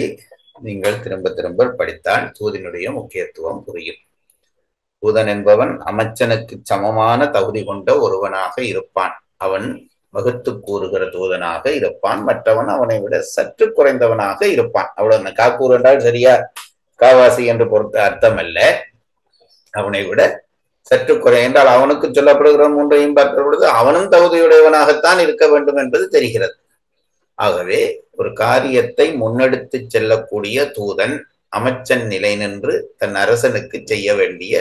நீங்கள் திரும்ப திரும்ப படித்தால் தூதினுடைய முக்கியத்துவம் புரியும். தூதன் என்பவன் அமைச்சனுக்கு சமமான தகுதி கொண்ட ஒருவனாக இருப்பான். அவன் வகுத்து கூறுகிற தூதனாக இருப்பான். மற்றவன் அவனை விட சற்று குறைந்தவனாக இருப்பான். அவ்வளவு. காக்கூறு என்றால் சரியா காவாசி என்று பொறுத்த அர்த்தம் அல்ல. அவனை விட சற்று குறை என்றால் அவனுக்கு சொல்லப்படுகிற 3ஐயும் பார்க்கிற பொழுது அவனும் தகுதியுடையவனாகத்தான் இருக்க வேண்டும் என்பது தெரிகிறது. ஆகவே ஒரு காரியத்தை முன்னெடுத்து செல்லக்கூடிய தூதன் அமைச்சன் நிலை நின்று தன் அரசனுக்கு செய்ய வேண்டிய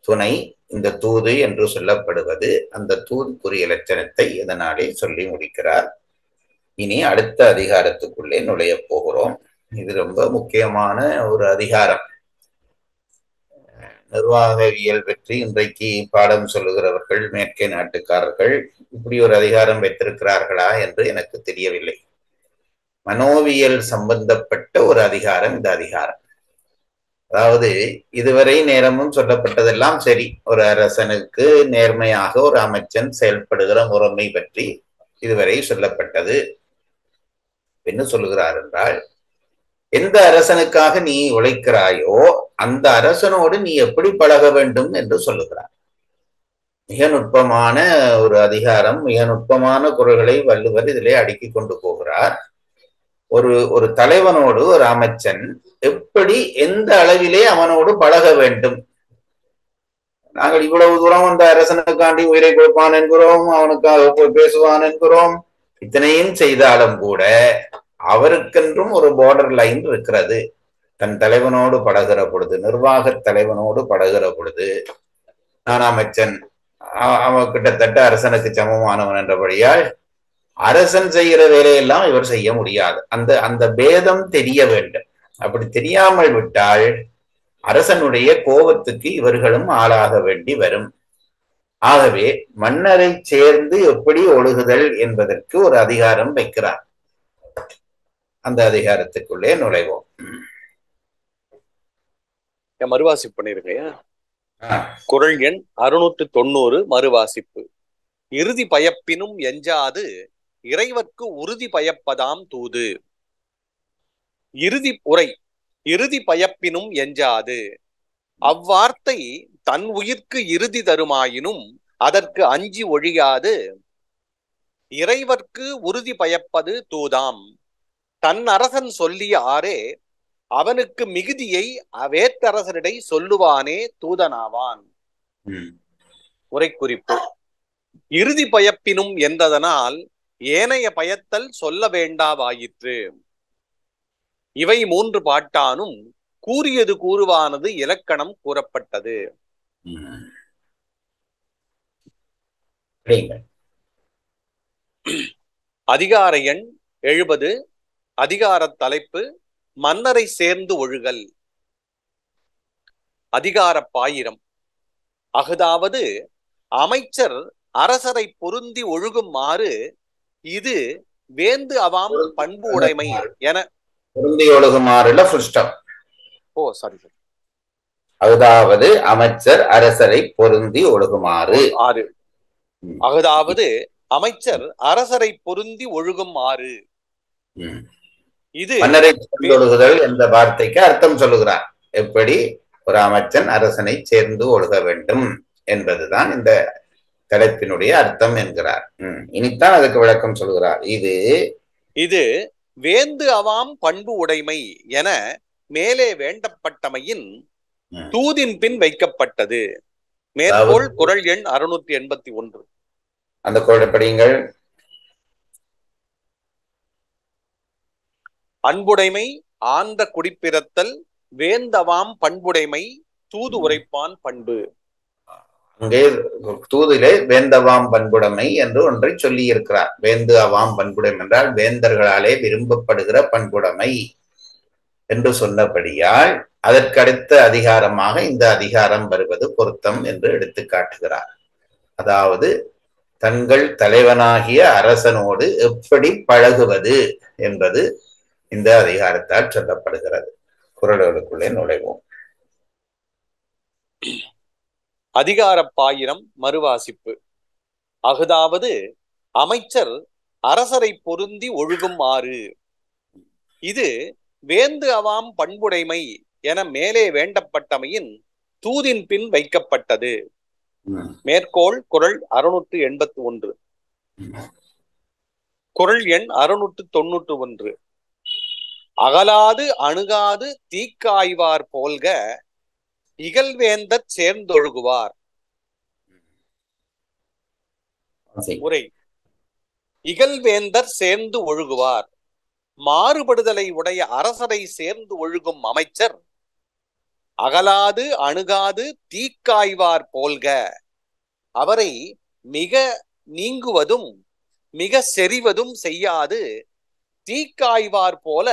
துணை இந்த தூது என்று சொல்லப்படுவது. அந்த தூதுக்குரிய லட்சணத்தை இதனாலே சொல்லி முடிக்கிறார். இனி அடுத்த அதிகாரத்துக்குள்ளே நுழைய போகிறோம். இது ரொம்ப முக்கியமான ஒரு அதிகாரம். நிர்வாகவியல் பற்றி இன்றைக்கு பாடம் சொல்லுகிறவர்கள் மேற்கே நாட்டுக்காரர்கள் இப்படி ஒரு அதிகாரம் வைத்திருக்கிறார்களா என்று எனக்கு தெரியவில்லை. மனோவியல் சம்பந்தப்பட்ட ஒரு அதிகாரம் இந்த அதிகாரம். அதாவது இதுவரை நேரமும் சொல்லப்பட்டதெல்லாம் சரி, ஒரு அரசனுக்கு நேர்மையாக ஒரு அமைச்சன் செயல்படுகிற முறைமை பற்றி இதுவரை சொல்லப்பட்டது. என்ன சொல்லுகிறார் என்றால், எந்த அரசனுக்காக நீ உழைக்கிறாயோ அந்த அரசனோடு நீ எப்படி பழக வேண்டும் என்று சொல்லுகிறார். மிக நுட்பமான ஒரு அதிகாரம், மிக நுட்பமான குறள்களை வள்ளுவர் இதிலே அடுக்கிக் கொண்டு போகிறார். ஒரு தலைவனோடு ஒரு அமைச்சன் எப்படி எந்த அளவிலே அவனோடு பழக வேண்டும். நாங்கள் இவ்வளவு தூரம் அந்த அரசனுக்காண்டி உயிரை கொடுப்பான் என்கிறோம், அவனுக்காக போய் பேசுவான் என்கிறோம். இத்தனையும் செய்தாலும் கூட அவருக்கென்றும் ஒரு பார்டர் லைன் இருக்கிறது. தன் தலைவனோடு பழகிற பொழுது, நிர்வாக தலைவனோடு பழகிற பொழுது, நான் அமைச்சன், அவன் கிட்டத்தட்ட அரசனுக்கு சமமானவன் என்றபடியால் அரசன் செய்கிற வேலையெல்லாம் இவர் செய்ய முடியாது. அந்த பேதம் தெரிய வேண்டும். அப்படி தெரியாமல் விட்டால் அரசனுடைய கோபத்துக்கு இவர்களும் ஆளாக வேண்டி வரும். ஆகவே மன்னரை சேர்ந்து எப்படி ஒழுகுதல் என்பதற்கு ஒரு அதிகாரம் வைக்கிறார். அந்த அதிகாரத்துக்குள்ளே நுழைவோம். மறுவாசிப்பு பண்ணிருங்க. குறள் எண் 690 மறுவாசிப்பு. இறுதி பயப்பினும் எஞ்சாது இறைவர்க்கு உறுதி பயப்பதாம் தூது. இறுதி உரை. இறுதி பயப்பினும் எஞ்சாது. அவ்வார்த்தை தன் உயிர்க்கு இறுதி தருமாயினும் அதற்கு அஞ்சி ஒழியாது இறைவர்க்கு உறுதி பயப்பது தூதாம். தன் அரசன் சொல்லிய ஆரே அவனுக்கு மிகுதியை அவேற்றரசரிடை சொல்லுவானே தூதனாவான். உரைக்குறிப்பு. இறுதி பயப்பினும் என்றதனால் ஏனைய பயத்தல் சொல்ல வேண்டாவாயிற்று. இவை 3 பாட்டானும் கூறியது கூறுவானது இலக்கணம் கூறப்பட்டது. அதிகார எண் 70. அதிகார தலைப்பு மன்னரை சேர்ந்து ஒழுகல். அதிகார பாயிரம். அஃதாவது அமைச்சர் அரசரை பொருந்தி ஒழுகுமாறு இது வேந்து அவாம் பண்பு உடைமை என பொருந்தி ஒழுகுமாறுல ஃபுல் ஸ்டாப். சாரி. அதாவது அமைச்சர் அரசரை பொருந்தி ஒழுகுமாறு. அஃதாவது அமைச்சர் அரசரை பொருந்தி ஒழுகுமாறு. இது மன்னரை ஒழுகுதல் என்ற வார்த்தைக்கு அர்த்தம் சொல்லுகிறார். எப்படி ஒரு அமைச்சன் அரசனை சேர்ந்து ஒழுக வேண்டும் என்பதுதான் இந்த தலைப்பினுடைய அர்த்தம் என்கிறார். இனித்தான் அதுக்கு விளக்கம் சொல்கிறார். இது வேந்து அவாம் பண்பு உடைமை என மேலே வேண்டப்பட்டமையின் தூதின் பின் வைக்கப்பட்டது. மேற்கோள் குறள் எண் 681. அந்த குறளை படியுங்கள். அன்புடைமை ஆந்த குடிப்பிறத்தல் வேந்தவாம் பண்புடைமை தூது உரைப்பான் பண்பு. அங்கே தூதிலே வேந்தவாம் பண்புடைமை என்று ஒன்றை சொல்லி இருக்கிறார். வேந்து அவாம் பண்புடைமை என்றால் வேந்தர்களாலே விரும்பப்படுகிற பண்புடைமை என்று சொன்னபடியால் அதற்கு அடுத்த அதிகாரமாக இந்த அதிகாரம் வருவது பொருத்தம் என்று எடுத்து காட்டுகிறார். அதாவது தங்கள் தலைவனாகிய அரசனோடு எப்படி பழகுவது என்பது இந்த அதிகாரத்தால் சொல்லப்படுகிறது. குறளுக்குள்ளே நுழைவோம். அதிகார பாயிரம் மறுவாசிப்பு. அஃதாவது அமைச்சர் அரசரை பொருந்தி ஒழுகுமாறு இது வேந்து அவாம் பண்புடைமை என மேலே வேண்டப்பட்டமையின் தூதின் பின் வைக்கப்பட்டது. மேற்கோள் குறள் 681. குறள் எண் 691. அகலாது அணுகாது தீக்காய்வார் போல்க இகழ்வேந்தற் சேர்ந்தொழுகுவார். உரை. இகழ்வேந்தர் சேர்ந்து ஒழுகுவார். மாறுபடுதலை உடைய அரசரை சேர்ந்து ஒழுகும் அமைச்சர் அகலாது அணுகாது தீக்காய்வார் போல்க அவரை மிக நீங்குவதும் மிக செறிவதும் செய்யாது தீக்காய்வார் போல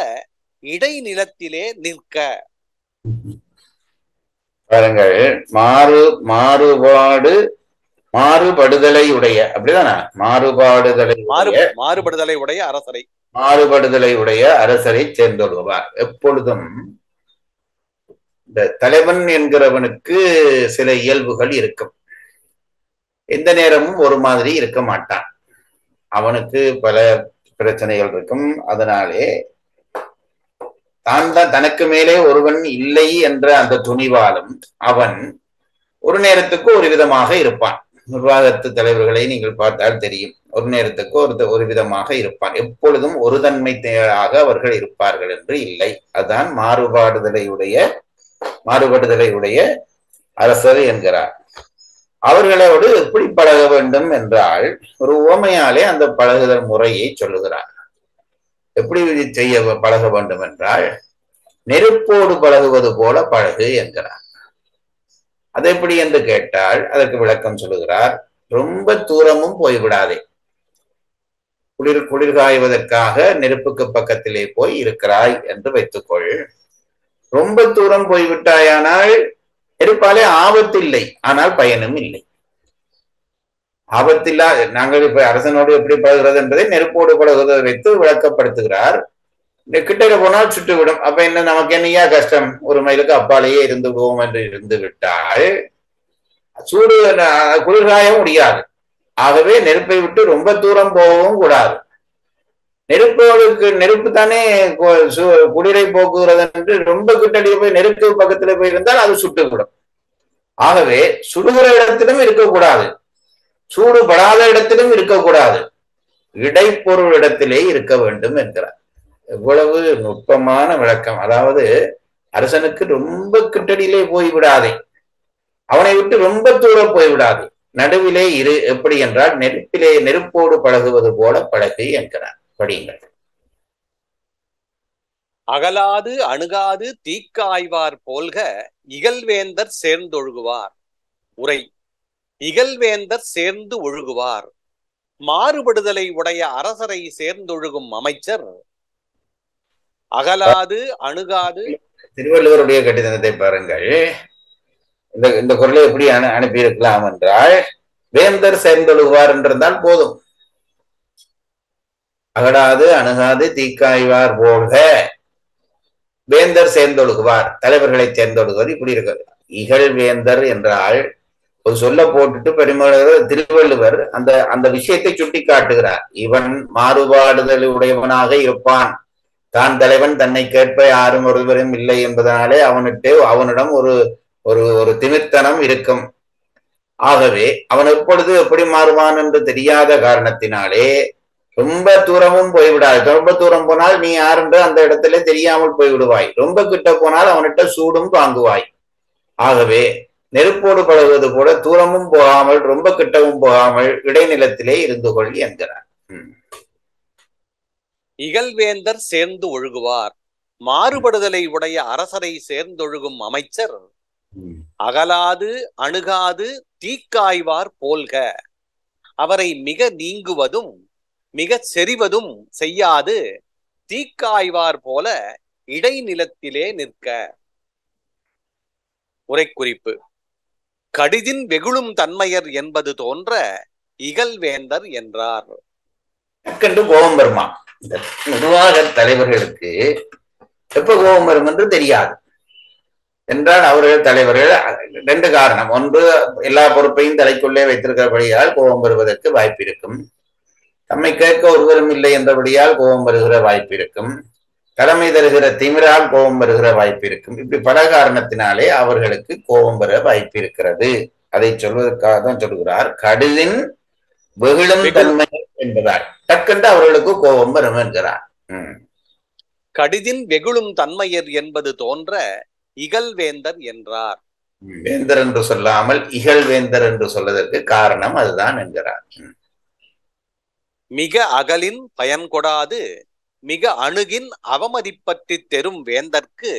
இடைநிலத்திலே நிற்க. பாருங்கள், மாறுபடுதலை உடைய, அப்படிதானே? மாறுபடுதலை உடைய அரசரை சேர்ந்தொழுவார். எப்பொழுதும் இந்த தலைவன் என்கிறவனுக்கு சில இயல்புகள் இருக்கும். எந்த நேரமும் ஒரு மாதிரி இருக்க மாட்டான். அவனுக்கு பல பிரச்சனைகள் இருக்கும். அதனாலே தான் தனக்கு மேலே ஒருவன் இல்லை என்ற அந்த துணிவாலும் அவன் ஒரு நேரத்துக்கு ஒரு விதமாக இருப்பான். நிர்வாகத்து தலைவர்களை நீங்கள் பார்த்தால் தெரியும். ஒரு நேரத்துக்கு ஒரு விதமாக இருப்பான். எப்பொழுதும் ஒரு தன்மையாக அவர்கள் இருப்பார்கள் என்று இல்லை. அதுதான் மாறுபடுதலையுடைய அரசர் என்கிறார். அவர்களோடு எப்படி பழக வேண்டும் என்றால் ஒரு உவமையாலே அந்த பழகுதல் முறையை சொல்லுகிறார். எப்படி பழக வேண்டும் என்றால் நெருப்போடு பழகுவது போல பழகு என்கிறார். அது எப்படி என்று கேட்டால் அதற்கு விளக்கம் சொல்லுகிறார். ரொம்ப தூரமும் போய்விடாதே. குளிர் காய்வதற்காக நெருப்புக்கு பக்கத்திலே போய் இருக்கிறாய் என்று வைத்துக்கொள். ரொம்ப தூரம் போய்விட்டாயானால் நெருப்பாலே ஆபத்தில்லை, ஆனால் பயனும் இல்லை. ஆபத்தில்லா நாங்கள் இப்ப அரசனோடு எப்படி பழகுறது என்பதை நெருப்போடு பழகுவதை வைத்து விளக்கப்படுத்துகிறார். கிட்டக்க போனால் சுட்டுவிடும். அப்ப என்ன, நமக்கு என்னையா கஷ்டம், ஒரு மைலுக்கு அப்பாலேயே இருந்து விடுவோம் என்று இருந்து விட்டால் சூடு குளிர்காய முடியாது. ஆகவே நெருப்பை விட்டு ரொம்ப தூரம் போகவும் கூடாது. நெருப்பு தானே குளிரை போக்குகிறது என்று ரொம்ப கிட்டடியே போய் நெருப்பு பக்கத்துல போய் இருந்தால் அது சுட்டுவிடும். ஆகவே சுடுகிற இடத்திலும் இருக்கக்கூடாது, சூடுபடாத இடத்திலும் இருக்கக்கூடாது, இடைப்பொருள் இடத்திலே இருக்க வேண்டும் என்கிறார். எவ்வளவு நுட்பமான விளக்கம். அதாவது அரசனுக்கு ரொம்ப கிட்டடியிலே போய்விடாதே, அவனை விட்டு ரொம்ப தூரம் போய்விடாது, நடுவிலே இரு. எப்படி என்றால் நெருப்போடு பழகுவது போல பழகு என்கிறார். படியுங்கள். அகலாது அணுகாது தீக்காய்வார் போல்க இகழ்வேந்தர் சேர்ந்தொழுகுவார். உரை: இகழ்வேந்தர் சேர்ந்து ஒழுகுவார். மாறுபடுதலை உடைய அரசரை சேர்ந்தொழுகும் அமைச்சர் அகலாது அணுகாது. திருவள்ளுவருடைய கடிதத்தை பாருங்கள். இந்த குரலை எப்படி அனுப்பியிருக்கலாம் என்றால் வேந்தர் சேர்ந்தொழுகுவார் என்றிருந்தால் போதும். அகடாது அணுகாது தீக்காய்வார் போல்க வேந்தர் சேர்ந்தொழுகுவார், தலைவர்களை சேர்ந்தொழுகுவார். இப்படி இருக்கிறது. இகழ்வேந்தர் என்றால் ஒரு சொல்ல போட்டுட்டு பெருமையுள்ளவர் திருவள்ளுவர் அந்த விஷயத்தை சுட்டி காட்டுகிறார். இவன் மாறுபாடுதல் உடையவனாக இருப்பான். தான் தலைவன், தன்னை கேட்ப யாரும் ஒருவரும் இல்லை என்பதனாலே அவனிடம் ஒரு ஒரு திமிர்த்தனம் இருக்கும். ஆகவே அவன் எப்பொழுது எப்படி மாறுவான் என்று தெரியாத காரணத்தினாலே ரொம்ப தூரமும் போய்விடாது. ரொம்ப தூரம் போனால் நீ யாருன்று அந்த இடத்துல தெரியாமல் போய்விடுவாய். ரொம்ப கிட்ட போனால் அவனிட்ட சூடும் தாங்குவாய். ஆகவே நெருப்போடு பழகுவது போல தூரமும் போகாமல் ரொம்ப கிட்டவும் போகாமல் இடைநிலத்திலே இருந்து கொள் என்கிறார். இகழ்வேந்தர் சேர்ந்து ஒழுகுவார். மாறுபடுதலை உடைய அரசரை சேர்ந்தொழுகும் அமைச்சர் அகலாது அணுகாது தீக்காய்வார் போல்க. அவரை மிக நீங்குவதும் மிக செறிவதும் செய்யாது தீக்காய்வார் போல இடைநிலத்திலே நிற்க. உரைக்குறிப்பு: கடிதின் வெகுளும் தன்மையர் என்பது தோன்ற இகழ்வேந்தர் என்றார். கோபம் வருமா? நிர்வாக தலைவர்களுக்கு எப்ப கோபம் வரும் என்று தெரியாது என்றால் அவர்கள் தலைவர்கள் ரெண்டு காரணம். ஒன்று, எல்லா பொறுப்பையும் தலைக்குள்ளே வைத்திருக்கிறபடியால் கோபம் வருவதற்கு வாய்ப்பு இருக்கும். தம்மை கேட்க ஒருவரும் இல்லை என்றபடியால் கோபம் வருகிற வாய்ப்பு இருக்கும். தலைமை தருகிற திமிரால் கோபம் வருகிற வாய்ப்பு இருக்கும். இப்படி பல காரணத்தினாலே அவர்களுக்கு கோபம் வர வாய்ப்பு இருக்கிறது. அதை சொல்வதற்காக தான் சொல்கிறார். கடிதின் வெகுளும் தன்மை என்பதால் டக்கென்று அவர்களுக்கு கோபம் வரும் என்கிறார். கடிதின் வெகுளும் தன்மையர் என்பது தோன்ற இகழ்வேந்தர் என்றார். வேந்தர் என்று சொல்லாமல் இகழ்வேந்தர் என்று சொல்வதற்கு காரணம் அதுதான் என்கிறார். மிக அகலின் பயன் கொடாது மிக அணுகின் அவமதிப்பற்றி தெரும் வேந்தற்கு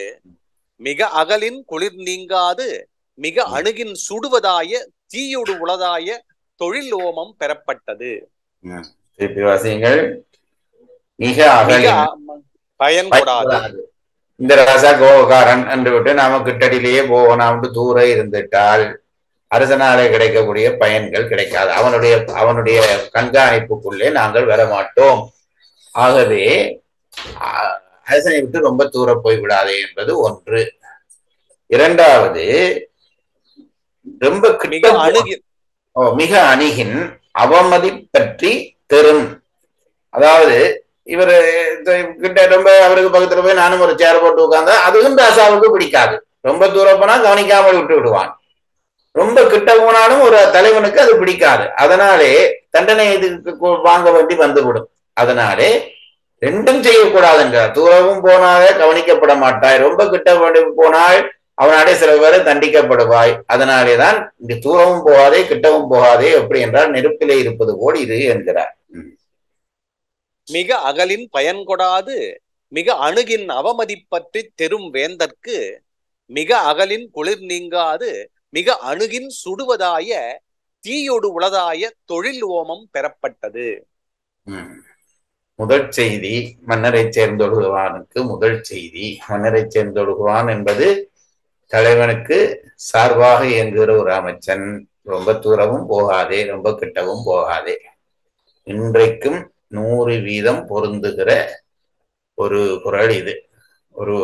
மிக அகலின் குளிர் நீங்காது மிக அணுகின் சுடுவதாய தீயுடு உளதாய தொழில் ஓமம் பெறப்பட்டது. மிக அகலின் பயன் கொடாது. இந்த ராசா கோபக்காரன் என்று விட்டு நாம கிட்டடியிலேயே போவோம், தூர இருந்துட்டால் அரசனாலே கிடைக்கக்கூடிய பயன்கள் கிடைக்காது. அவனுடைய கண்காணிப்புக்குள்ளே நாங்கள் வரமாட்டோம். ஆகவே அரசனை விட்டு ரொம்ப தூரம் போய்விடாதே என்பது ஒன்று. இரண்டாவது, ரொம்ப மிக அணுகின் அவமதி பற்றி தெரும். அதாவது இவர் கிட்ட ரொம்ப அவருக்கு பக்கத்துல போய் நானும் ஒரு சேர் போட்டு உட்கார்ந்தா அதுவும் ராசாவுக்கு பிடிக்காது. ரொம்ப தூரம் போனா கவனிக்காமல் விட்டு விடுவான். ரொம்ப கிட்ட போனாலும் ஒரு தலைவனுக்கு அது பிடிக்காது. அதனாலே தண்டனை இதுக்கு வாங்க வேண்டி வந்துவிடும். அதனாலே ரெண்டும் செய்யக்கூடாதுன்றார். தூரமும் போனாலே கவனிக்கப்பட மாட்டாய், ரொம்ப கிட்ட போனால் அவனாலே சில பேரை தண்டிக்கப்படுவாய். அதனாலேதான் இங்கு தூரமும் போகாதே கிட்டவும் போகாதே, எப்படி என்றால் நெருப்பிலே இருப்பது போல் இரு என்கிறார். மிக அகலின் பயன் கொடாது மிக அணுகின் அவமதிப்பற்றி தெரும் வேந்தற்கு மிக அகலின் குளிர் நீங்காது மிக அணுகின் சுடுவதாய தீயோடு உளதாய தொழில் ஓமம் பெறப்பட்டது. முதல் செய்தி மன்னரை சேர்ந்தொழுகுவானுக்கு முதல் செய்தி. மன்னரை சேர்ந்தொழுகுவான் என்பது தலைவனுக்கு சார்பாக இயங்குகிற ஒரு அமைச்சன். ரொம்ப தூரமும் போகாதே, ரொம்ப கிட்டவும் போகாதே. இன்றைக்கும் 100% பொருந்துகிற ஒரு குறள் இது. ஒரு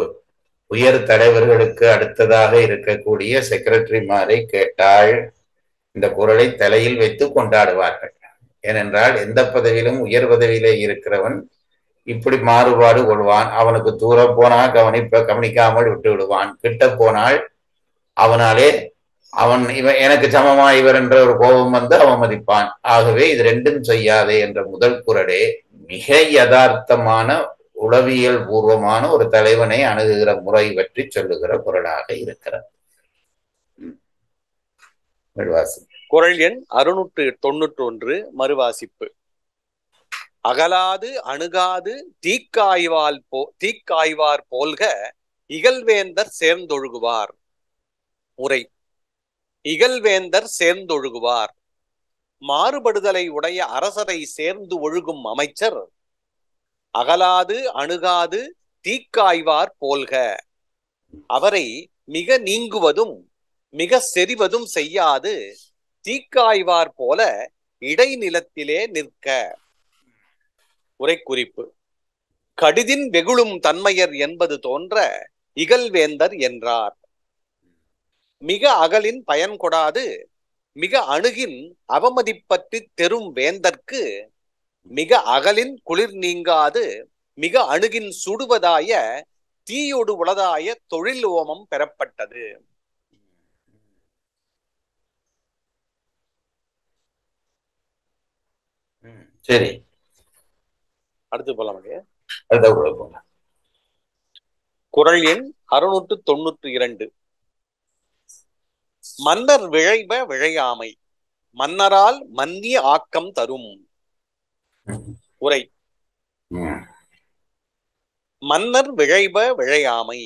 உயர் தலைவர்களுக்கு அடுத்ததாக இருக்கக்கூடிய செக்ரட்டரிமாரை கேட்டால் இந்த குறளை தலையில் வைத்து கொண்டாடுவார்கள். ஏனென்றால் எந்த பதவியிலும் உயர் பதவியிலே இருக்கிறவன் இப்படி மாறுபாடு கொள்வான். அவனுக்கு தூரம் போனா கவனிக்காமல் விட்டு விடுவான். கிட்ட போனால் அவனாலே இவன் எனக்கு சமமா இவர் என்ற ஒரு கோபம் வந்து அவமதிப்பான். ஆகவே இது ரெண்டும் செய்யாதே என்ற முதல் குறளே மிக யதார்த்தமான உளவியல் பூர்வமான ஒரு தலைவனை அணுகுகிற முறை பற்றி சொல்லுகிற குறளாக இருக்கிறது. குறள் எண் 691 மறுவாசிப்பு. அகலாது அணுகாது தீக்காய்வார் போல்க இகழ்வேந்தர் சேர்ந்தொழுகுவார். உரை. இகழ்வேந்தர் சேர்ந்தொழுகுவார். மாறுபடுதலை உடைய அரசரை சேர்ந்து ஒழுகும் அமைச்சர் அகலாது அணுகாது தீக்காய்வார் போல்க. அவரை மிக நீங்குவதும் மிக செறிவதும் செய்யாது தீக்காய்வார் போல இடைநிலத்திலே நிற்க. உரை குறிப்பு. கடிதின் வெகுளும் தன்மையர் என்பது தோன்ற இகழ்வேந்தர் என்றார். மிக அகலின் பயன் கொடாது மிக அணுகின் அவமதிப்பற்றி தெரும் வேந்தற்கு மிக அகலின் குளிர் நீங்காது மிக அணுகின் சுடுவதாய தீயோடு உளதாய தொழில் ஓமம் பெறப்பட்டது. சரி, அடுத்து போலாம். குறள் எண் 692. மன்னர் விழைப விழையாமை மன்னரால் மன்னிய ஆக்கம் தரும். உரை. மன்னர் விழைப விழையாமை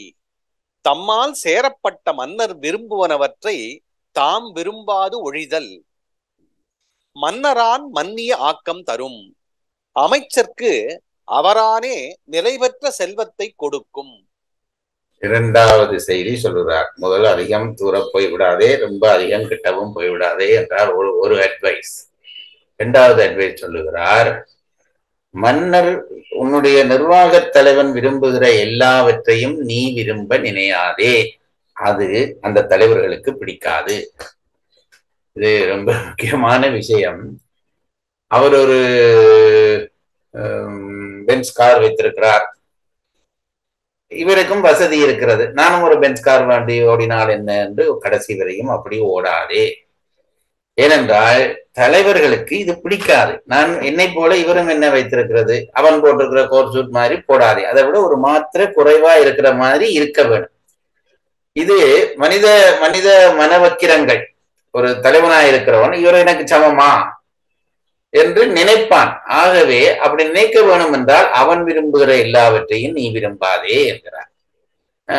தம்மால் சேரப்பட்ட மன்னர் விரும்புவனவற்றை தாம் விரும்பாது ஒழிதல் மன்னரான் மன்னிய ஆக்கம் தரும். அமைச்சர்க்கு அவரானே நிலைபெற்ற செல்வத்தை கொடுக்கும். இரண்டாவது செய்தி சொல்லுறார். முதல் அதிகம் தூர போய்விடாதே, ரொம்ப அதிகம் கிட்டவும் போய்விடாதே என்றார் ஒரு அட்வைஸ். இரண்டாவது அட்வைஸ் சொல்லுகிறார், மன்னர் உன்னுடைய நிர்வாக தலைவன் விரும்புகிற எல்லாவற்றையும் நீ விரும்ப நினையாதே, அது அந்த தலைவர்களுக்கு பிடிக்காது. இது ரொம்ப முக்கியமான விஷயம். அவர் ஒரு பென்ஸ் கார் வைத்திருக்கிறார், இவருக்கும் வசதி இருக்கிறது. நானும் ஒரு பென்ஸ் கார் வண்டி ஓடினால் என்ன என்று கடைசி வரையும் அப்படி ஓடாதே. ஏனென்றால் தலைவர்களுக்கு இது பிடிக்காது. நான் என்னை போல இவரும் என்ன வைத்திருக்கிறது, அவன் போட்டிருக்கிற கோட் சூட் மாதிரி போடாதே, அதை விட ஒரு மாத்திரை குறைவா இருக்கிற மாதிரி இருக்க வேண்டும். இது மனித மனித மனவக்கிரங்கள். ஒரு தலைவனாய் இருக்கிறவன் இவர் எனக்கு சமமா என்று நினைப்பான். ஆகவே அப்படி நினைக்க வேணும் என்றால் அவன் விரும்புகிற எல்லாவற்றையும் நீ விரும்பாதே என்கிறார்.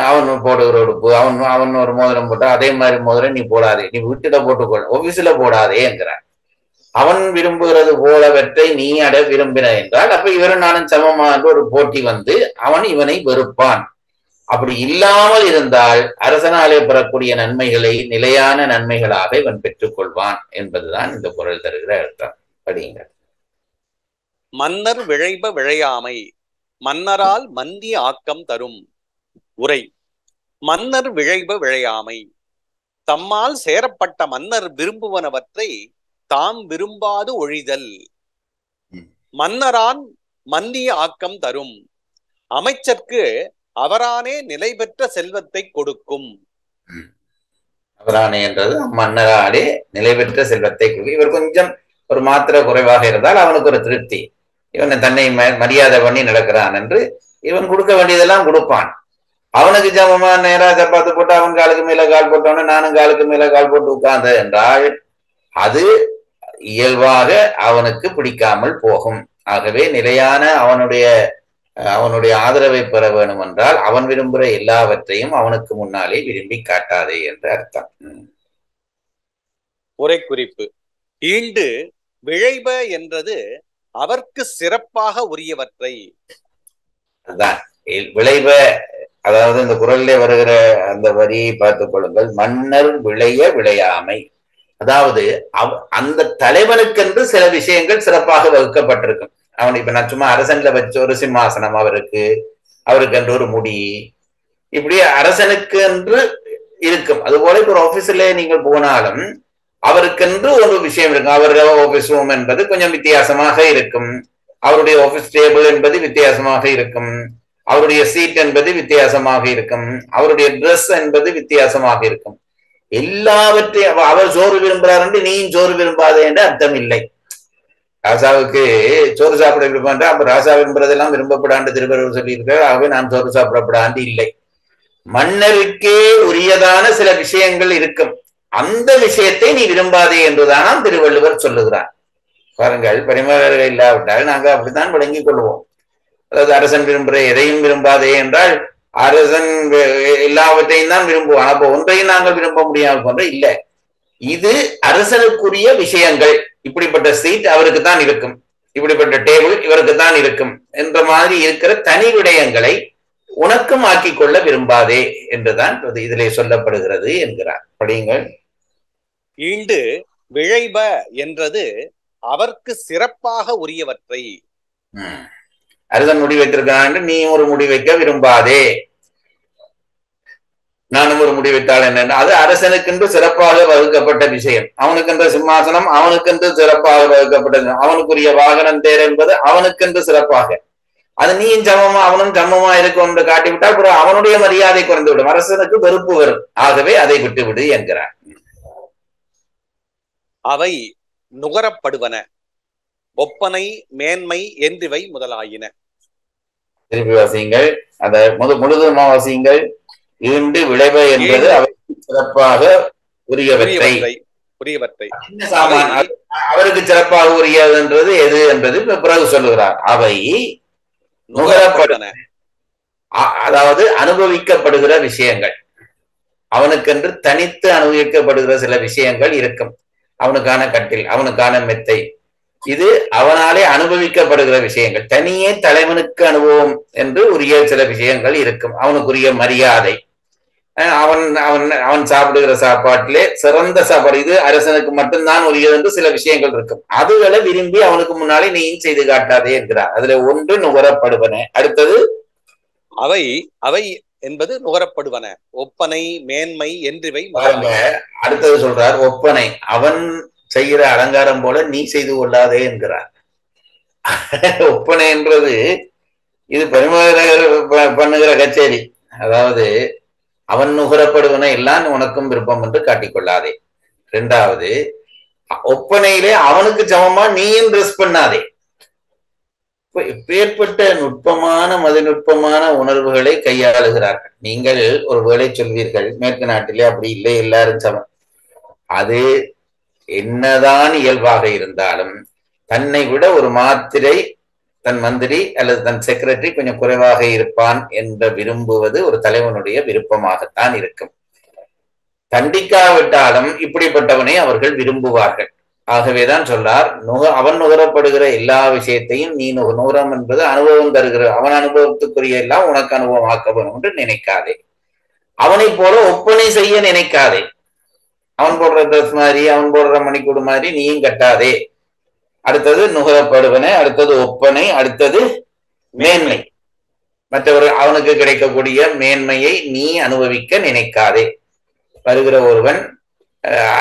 அவன் போடுகிற உடுப்பு, அவன் ஒரு மோதிரம் போட்டா அதே மாதிரி மோதிரம் நீ போடாதே, நீ வீட்டில போட்டுக்கொள், ஆபீஸ்ல போடாதே என்கிறார். அவன் விரும்புகிறது போலவற்றை நீ அட விரும்பின என்றால் அப்ப இவரும் நானும் சமமா என்று ஒரு போட்டி வந்து அவன் இவனை வெறுப்பான். அப்படி இல்லாமல் இருந்தால் அரசனாலே பெறக்கூடிய நன்மைகளை நிலையான நன்மைகளாக இவன் பெற்றுக்கொள்வான் என்பதுதான் இந்த குறள் தருகிற அர்த்தம். படிங்க. மன்னர் விழைப விழையாமை மன்னரால் மன்னிய ஆக்கம் தரும். உரை. மன்னர் விழைப விழையாமை தம்மால் சேரப்பட்ட மன்னர் விரும்புவனவற்றை தாம் விரும்பாது ஒழிதல் மன்னரான் மன்னிய ஆக்கம் தரும். அமைச்சர்க்கு அவரானே நிலை பெற்ற செல்வத்தை கொடுக்கும். அவரானே என்றது மன்னராலே நிலை பெற்ற செல்வத்தை கொடுக்கும். இவர் கொஞ்சம் ஒரு மாத்திரை குறைவாக இருந்தால் அவனுக்கு ஒரு திருப்தி, இவனை தன்னை மரியாதை பண்ணி நடக்கிறான் என்று இவன் கொடுக்க வேண்டியதெல்லாம் கொடுப்பான். அவனுக்கு ஜமமா நேரா சப்பாத்து போட்டு அவன் காலுக்கு மேல கால் போட்டவன நானும் காலுக்கு மேல கால் போட்டு உட்கார்ந்த என்றால் அது இயல்பாக அவனுக்கு பிடிக்காமல் போகும். ஆகவே நிலையான அவனுடைய ஆதரவை பெற வேணும் என்றால் அவன் விரும்புகிற எல்லாவற்றையும் அவனுக்கு முன்னாலே விரும்பி காட்டாதே என்று அர்த்தம். உரை குறிப்பு. ஈண்டு விழைப என்றது அவர்க்கு சிறப்பாக உரியவற்றை. அதுதான் விளைவ. அதாவது இந்த குரல்ல வருகிற அந்த வரியை பார்த்துக் கொள்ளுங்கள். மன்னர் விளைய விளையாமை. அதாவது அந்த தலைவனுக்கென்று சில விஷயங்கள் சிறப்பாக வகுக்கப்பட்டிருக்கும். அவன் இப்ப நான் சும்மா அரசன்ல வச்ச ஒரு சிம்மாசனம் அவருக்கு என்று ஒரு முடி, இப்படி அரசனுக்கு என்று இருக்கும். அதுபோல இப்ப ஒரு ஆபீஸ்ல நீங்கள் போனாலும் அவருக்கென்று ஒரு விஷயம் இருக்கும். அவருடைய ஆபீஸ் ரூம் என்பது கொஞ்சம் வித்தியாசமாக இருக்கும், அவருடைய ஆபீஸ் டேபிள் என்பது வித்தியாசமாக இருக்கும், அவருடைய சீட் என்பது வித்தியாசமாக இருக்கும், அவருடைய ட்ரெஸ் என்பது வித்தியாசமாக இருக்கும். எல்லாவற்றையும் அவர் சோறு விரும்புகிறார் என்று நீயும் சோறு விரும்பாதே என்று அர்த்தம் இல்லை. ராசாவுக்கு சோறு சாப்பிட விரும்பான், அப்ப ராசா விரும்புறதெல்லாம் விரும்பப்படாண்டு திருவள்ளுவர் சொல்லியிருக்கார். ஆகவே நான் சோறு சாப்பிடப்படாண்டு இல்லை. மன்னருக்கே உரியதான சில விஷயங்கள் இருக்கும், அந்த விஷயத்தை நீ விரும்பாதே என்றுதான் திருவள்ளுவர் சொல்லுகிறார். பாருங்கள், பரிமாறர்கள் இல்லாவிட்டால் நாங்க அப்படித்தான் விளங்கிக் கொள்வோம். அதாவது அரசன் விரும்புகிற எதையும் விரும்பாதே என்றால் அரசன் எல்லாவற்றையும் தான் விரும்புவான், அப்போ ஒன்றையும் நாங்கள் விரும்ப முடியாது போன்ற இல்லை. இது அரசனுக்குரிய விஷயங்கள். இப்படிப்பட்ட சீட் அவருக்கு தான் இருக்கும், இப்படிப்பட்ட டேபிள் இவருக்கு தான் இருக்கும் என்ற மாதிரி இருக்கிற தனி விடயங்களை உனக்கும் ஆக்கிக் கொள்ள விரும்பாதே என்றுதான் இதிலே சொல்லப்படுகிறது என்கிறார். படியுங்கள். ஈண்டு விழைப என்றது அவர்க்கு சிறப்பாக உரியவற்றை. அரசன் முடி வைத்திருக்கான், நீ ஒரு முடி வைக்க விரும்பாதே, நானும் ஒரு முடி வைத்தாள் என்ன, அது அரசனுக்கென்று சிறப்பாக வகுக்கப்பட்ட விஷயம். அவனுக்கென்ற சிம்மாசனம் அவனுக்கென்று சிறப்பாக வகுக்கப்பட்டது, அவனுக்குரிய வாகனம் தேர் என்பது அவனுக்கென்று சிறப்பாக. அது நீயும் சமமா அவனும் சமமா இருக்கும் என்று காட்டிவிட்டால் அப்புறம் அவனுடைய மரியாதை குறைந்துவிடும், அரசனுக்கு வெறுப்பு வரும். ஆகவே அதை விட்டுவிடு என்கிறார். அவை நுகரப்படுவன, ஒப்பனை மேன்மை என்றிவை முதலாயின. திருப்பி வாசியுங்கள், அதை முழுதுமா வாசியுங்கள். ஈண்டு விளைவ என்பது அவைக்கு சிறப்பாக உரியவற்றை. அவருக்கு சிறப்பாக உரியது என்றது எது என்பது பிறகு சொல்லுகிறார். அவை நுகரப்படுவன, அதாவது அனுபவிக்கப்படுகிற விஷயங்கள். அவனுக்கென்று தனித்து அனுபவிக்கப்படுகிற சில விஷயங்கள் இருக்கும். அவனுக்கான கட்டில், அவனுக்கான மெத்தை, இது அவனாலே அனுபவிக்கப்படுகிற விஷயங்கள். தனியே தலைவனுக்கு அனுபவம் என்று உரிய சில விஷயங்கள் இருக்கும். அவனுக்குரிய மரியாதை, அவன் சாப்பிடுகிற சாப்பாட்டிலே சிறந்த சாப்பாடு, இது அரசனுக்கு மட்டும்தான் உரியது என்று சில விஷயங்கள் இருக்கும். அதுகளை விரும்பி அவனுக்கு முன்னாலே நீயும் செய்து காட்டாதே என்கிறார். அதுல ஒன்று நுகரப்படுவன. அடுத்தது அவை என்பது நுகரப்படுவன, ஒப்பனை மேன்மை என்றிவை. அடுத்தது சொல்றார் ஒப்பனை, அவன் செய்கிற அலங்காரம் போல நீ செய்து கொள்ளாதே என்கிறார். ஒப்பனை என்றது இது பரிமாறுகிற பண்ணுகிற கச்சேரி. அதாவது அவன் நுகரப்படுவன எல்லாம் உனக்கும் விருப்பம் என்று காட்டிக்கொள்ளாதே. இரண்டாவது, ஒப்பனையிலே அவனுக்கு சமமா நீயும் ட்ரெஸ் பண்ணாதே. இப்பேற்பட்ட நுட்பமான மதிநுட்பமான உணர்வுகளை கையாளுகிறார்கள். நீங்கள் ஒரு வேளை சொல்வீர்கள், மேற்கு நாட்டிலே அப்படி இல்லை, எல்லாரும் சமம். அது என்னதான் இயல்பாக இருந்தாலும் தன்னை விட ஒரு மாத்திரை தன் மந்திரி அல்லது தன் செக்ரட்டரி கொஞ்சம் குறைவாக இருப்பான் என்று விரும்புவது ஒரு தலைவனுடைய விருப்பமாகத்தான் இருக்கும். தண்டிக்காவிட்டாலும் இப்படிப்பட்டவனை அவர்கள் விரும்புவார்கள். ஆகவேதான் சொல்றார், அவன் நுகரப்படுகிற எல்லா விஷயத்தையும் நீ நுகரம் என்பது அனுபவம் தருகிற, அவன் அனுபவத்துக்குரிய எல்லாம் உனக்கு அனுபவம் ஆக்க வேண்டும் என்று நினைக்காதே. அவனை போல ஒப்பனை செய்ய நினைக்காதே. அவன் போடுற ட்ரெஸ் மாதிரி, அவன் போடுற மணிக்கூடு மாதிரி நீயும் கட்டாதே. அடுத்தது நுகரப்படுவன, அடுத்தது ஒப்பனை, அடுத்தது மேன்மை. மற்றவர்கள் அவனுக்கு கிடைக்கக்கூடிய மேன்மையை நீ அனுபவிக்க நினைக்காதே. வருகிற ஒருவன்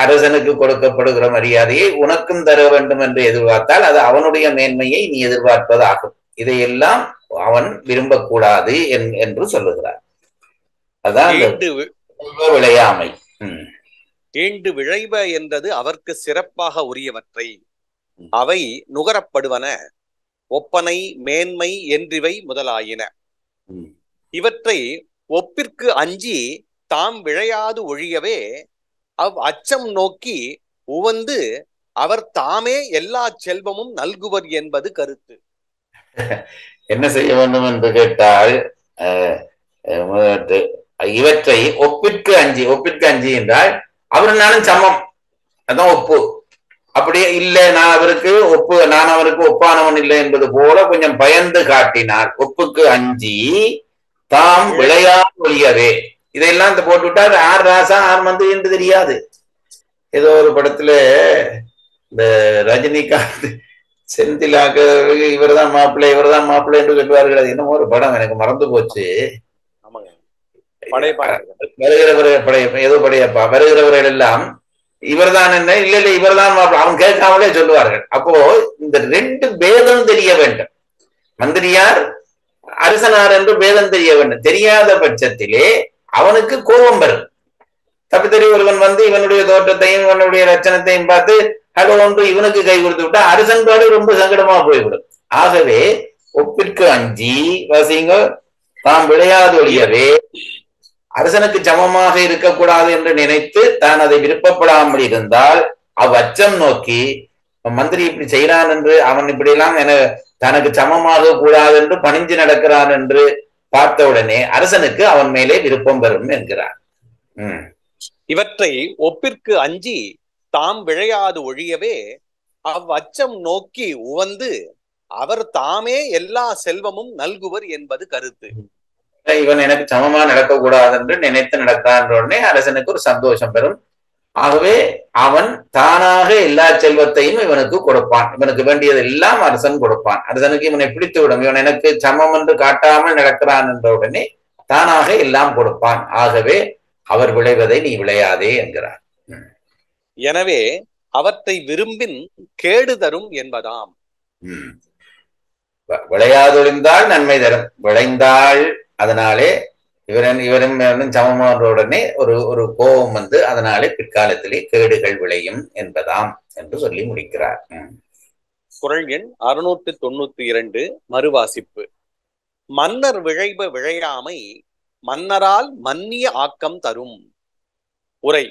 அரசனுக்கு கொடுக்கப்படுகிற மரியாதையை உனக்கும் தர வேண்டும் என்று எதிர்பார்த்தால் அது அவனுடைய மேன்மையை நீ எதிர்பார்ப்பதாகும். இதையெல்லாம் அவன் விரும்பக்கூடாது என்று சொல்லுகிறார். அதான் விளையாமை. ஈண்டு விழைப என்றது அவர்க்கு சிறப்பாக உரியவற்றை அவை நுகரப்படுவன ஒப்பனை மேன்மை என்றிவை முதலாயின. இவற்றை ஒப்பிற்கு அஞ்சி தாம் விழையாது ஒழியவே அச்சம் நோக்கி உவந்து அவர் தாமே எல்லா செல்வமும் நல்குவர் என்பது கருத்து. என்ன செய்ய வேண்டும் என்று கேட்டால் இவற்றை ஒப்பிற்கு அஞ்சி என்றால் அவர் நானும் சமம், அதான் ஒப்பு. அப்படியே இல்லை நான் அவருக்கு ஒப்பு, நான் அவருக்கு ஒப்பானவன் இல்லை என்பது போல கொஞ்சம் பயந்து காட்டினார். ஒப்புக்கு அஞ்சி தாம் விளையாடு ஒழியவே. இதையெல்லாம் போட்டு விட்டார். ஆர் ராசா ஆர் மந்து என்று தெரியாது. ஏதோ ஒரு படத்துல இந்த ரஜினிகாந்த் செந்திலாக இவர்தான் மாப்பிள்ளை என்று சொல்லுவார்கள். அது என்னமோ ஒரு படம், எனக்கு மறந்து போச்சு. ஏதோ படையப்பா வருகிறவர்கள் எல்லாம் இவர்தான் என்ன, இல்ல இல்ல இவர்தான் மாப்பிள்ளை, அவன் கேட்காமலே சொல்லுவார்கள். அப்போ இந்த ரெண்டு பேதம் தெரிய வேண்டும். மந்திரியார் அரசனார் என்று பேதம் தெரிய வேண்டும். தெரியாத பட்சத்திலே அவனுக்கு கோபம் வரும். தப்பித்தறி ஒருவன் வந்து இவனுடைய தோற்றத்தையும் இவனுடைய லட்சணத்தையும் பார்த்து ஹலோ ஒன்று இவனுக்கு கை கொடுத்து விட்டா அரசன் பாடு ரொம்ப சங்கடமா போய்விடும். ஆகவே ஒப்பிற்கு அஞ்சி வாசிங்க தாம் விளையாது ஒழியவே அரசனுக்கு சமமாக இருக்கக்கூடாது என்று நினைத்து தான் அதை விருப்பப்படாமல் இருந்தால் அச்சம் நோக்கி மந்திரி இப்படி செய்யறான் என்று, அவன் இப்படியெல்லாம் தனக்கு சமமாக கூடாது என்று பணிஞ்சு நடக்கிறான் என்று பார்த்த உடனே அரசனுக்கு அவன் மேலே விருப்பம் வரும் என்கிறார். இவற்றை ஒப்பிற்கு அஞ்சி தாம் விழையாது ஒழியவே அச்சம் நோக்கி உவந்து அவர் தாமே எல்லா செல்வமும் நல்குவர் என்பது கருத்து. இவன் எனக்கு சமமா நடக்கக்கூடாது என்று நினைத்து நடக்கிறான் உடனே அரசனுக்கு ஒரு சந்தோஷம் பெறும். ஆகவே அவன் தானாக எல்லா செல்வத்தையும் இவனுக்கு கொடுப்பான். இவனுக்கு வேண்டியது எல்லாம் அரசன் கொடுப்பான். அரசனுக்கு இவனை பிடித்து விடும். இவன் எனக்கு சமம் என்று காட்டாமல் நடக்கிறான் என்ற உடனே தானாக எல்லாம் கொடுப்பான். ஆகவே அவர் விளைவதை நீ விளையாதே என்கிறார். எனவே அவற்றை விரும்பின் கேடு தரும் என்பதாம். விளையாதொழிந்தால் நன்மை தரும், விளைந்தால் அதனாலே இவரும் சமமான உடனே ஒரு கோபம் வந்து அதனாலே பிற்காலத்திலே கேடுகள் விளையும் என்பதாம் என்று சொல்லி முடிக்கிறார். குறள் எண் 692 மறுவாசிப்பு. மன்னர் விழைப விழையாமை மன்னரால் மன்னிய ஆக்கம் தரும். உரை: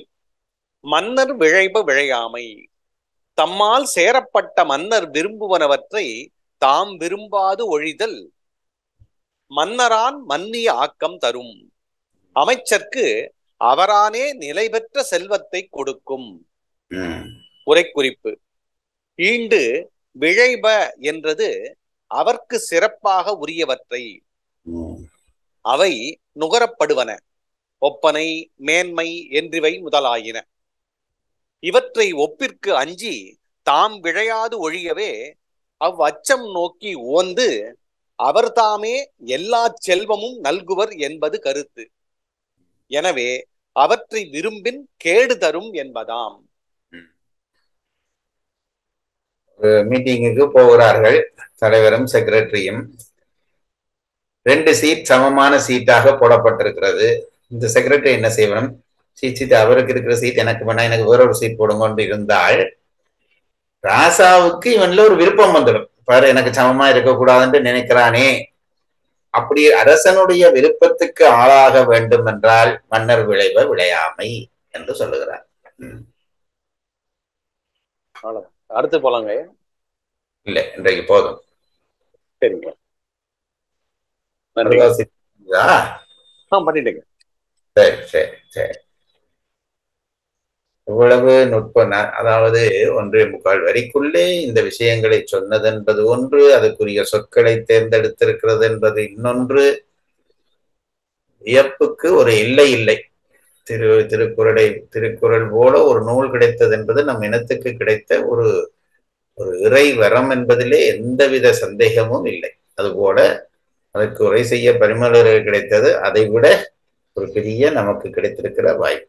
மன்னர் விழைப விழையாமை தம்மால் சேரப்பட்ட மன்னர் விரும்புவனவற்றை தாம் விரும்பாது ஒழிதல் மன்னரான் மன்னிய ஆக்கம் தரும். அமைச்சர்க்கு அவரானே நிலை பெற்ற செல்வத்தை கொடுக்கும். உரை குறிப்பு: ஈண்டு விழைப என்றது அவர்க்கு சிறப்பாக உரியவற்றை அவை நுகரப்படுவன ஒப்பனை மேன்மை என்றிவை முதலாயின. இவற்றை ஒப்பிற்கு அஞ்சி தாம் விழையாது ஒழியவே அச்சம் நோக்கி உவந்து அவர் தாமே எல்லா செல்வமும் நல்குவர் என்பது கருத்து. எனவே அவற்றை விரும்பின் கேடு தரும் என்பதாம். மீட்டிங்குக்கு போகிறார்கள் தலைவரும் செக்ரட்டரியும். 2 சீட் சமமான சீட்டாக போடப்பட்டிருக்கிறது. இந்த செக்ரட்டரி என்ன செய்யணும், சீட் அவருக்கு இருக்கிற சீட் எனக்கு வேணா, எனக்கு வேறொரு சீட் போடுங்கன்னு இருந்தால் ராசாவுக்கு இவன்ல ஒரு விருப்பம் வந்துடும். பாரு, எனக்கு சமமா இருக்கக்கூடாதுன்னு நினைக்கிறானே. அப்படி அரசனுடைய விருப்பத்துக்கு ஆளாக வேண்டும் என்றால் மன்னர் விளைவ விளையாமை என்று சொல்லுகிறார். அடுத்து போலாங்க. இல்ல, இன்றைக்கு போதும். சரிங்க, பண்ணிட்டேங்க. சரி சரி சரி. இவ்வளவு நுட்பம். அதாவது 1.25 வரிக்குள்ளே இந்த விஷயங்களை சொன்னது என்பது ஒன்று, அதுக்குரிய சொற்களை தேர்ந்தெடுத்திருக்கிறது என்பது இன்னொன்று. வியப்புக்கு ஒரு எல்லை இல்லை. திருக்குறள் போல ஒரு நூல் கிடைத்தது என்பது நம் இனத்துக்கு கிடைத்த ஒரு இறை வரம் என்பதிலே எந்தவித சந்தேகமும் இல்லை. அதுபோல அதற்கு உரை செய்ய பரிமளர்கள் கிடைத்தது அதை விட ஒரு பெரிய நமக்கு கிடைத்திருக்கிற வாய்ப்பு.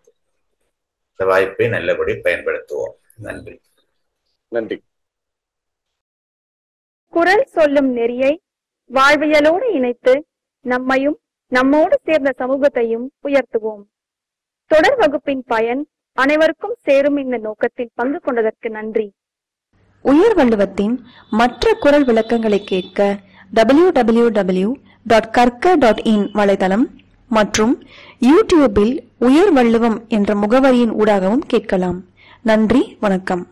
இந்த வாய்ப்பை நல்லபடி பயன்படுத்துவோம். நன்றி. நன்றி. குறள் சொல்லும் நெறியை வாழ்வியலோடு இணைத்து நம்மையும் நம்மோடு சேர்ந்த சமூகத்தையும் உயர்த்துவோம். தொடர் வகுப்பின் பயன் அனைவருக்கும் சேரும் இந்த நோக்கத்தில் பங்கு கொண்டதற்கு நன்றி. உயர் வள்ளுவத்தின் மற்ற குரல் விளக்கங்களை கேட்க www.karka.in வலைதளம் மற்றும் யூடியூபில் உயர் வள்ளுவம் என்ற முகவரியின் ஊடாகவும் கேட்கலாம். நன்றி, வணக்கம்.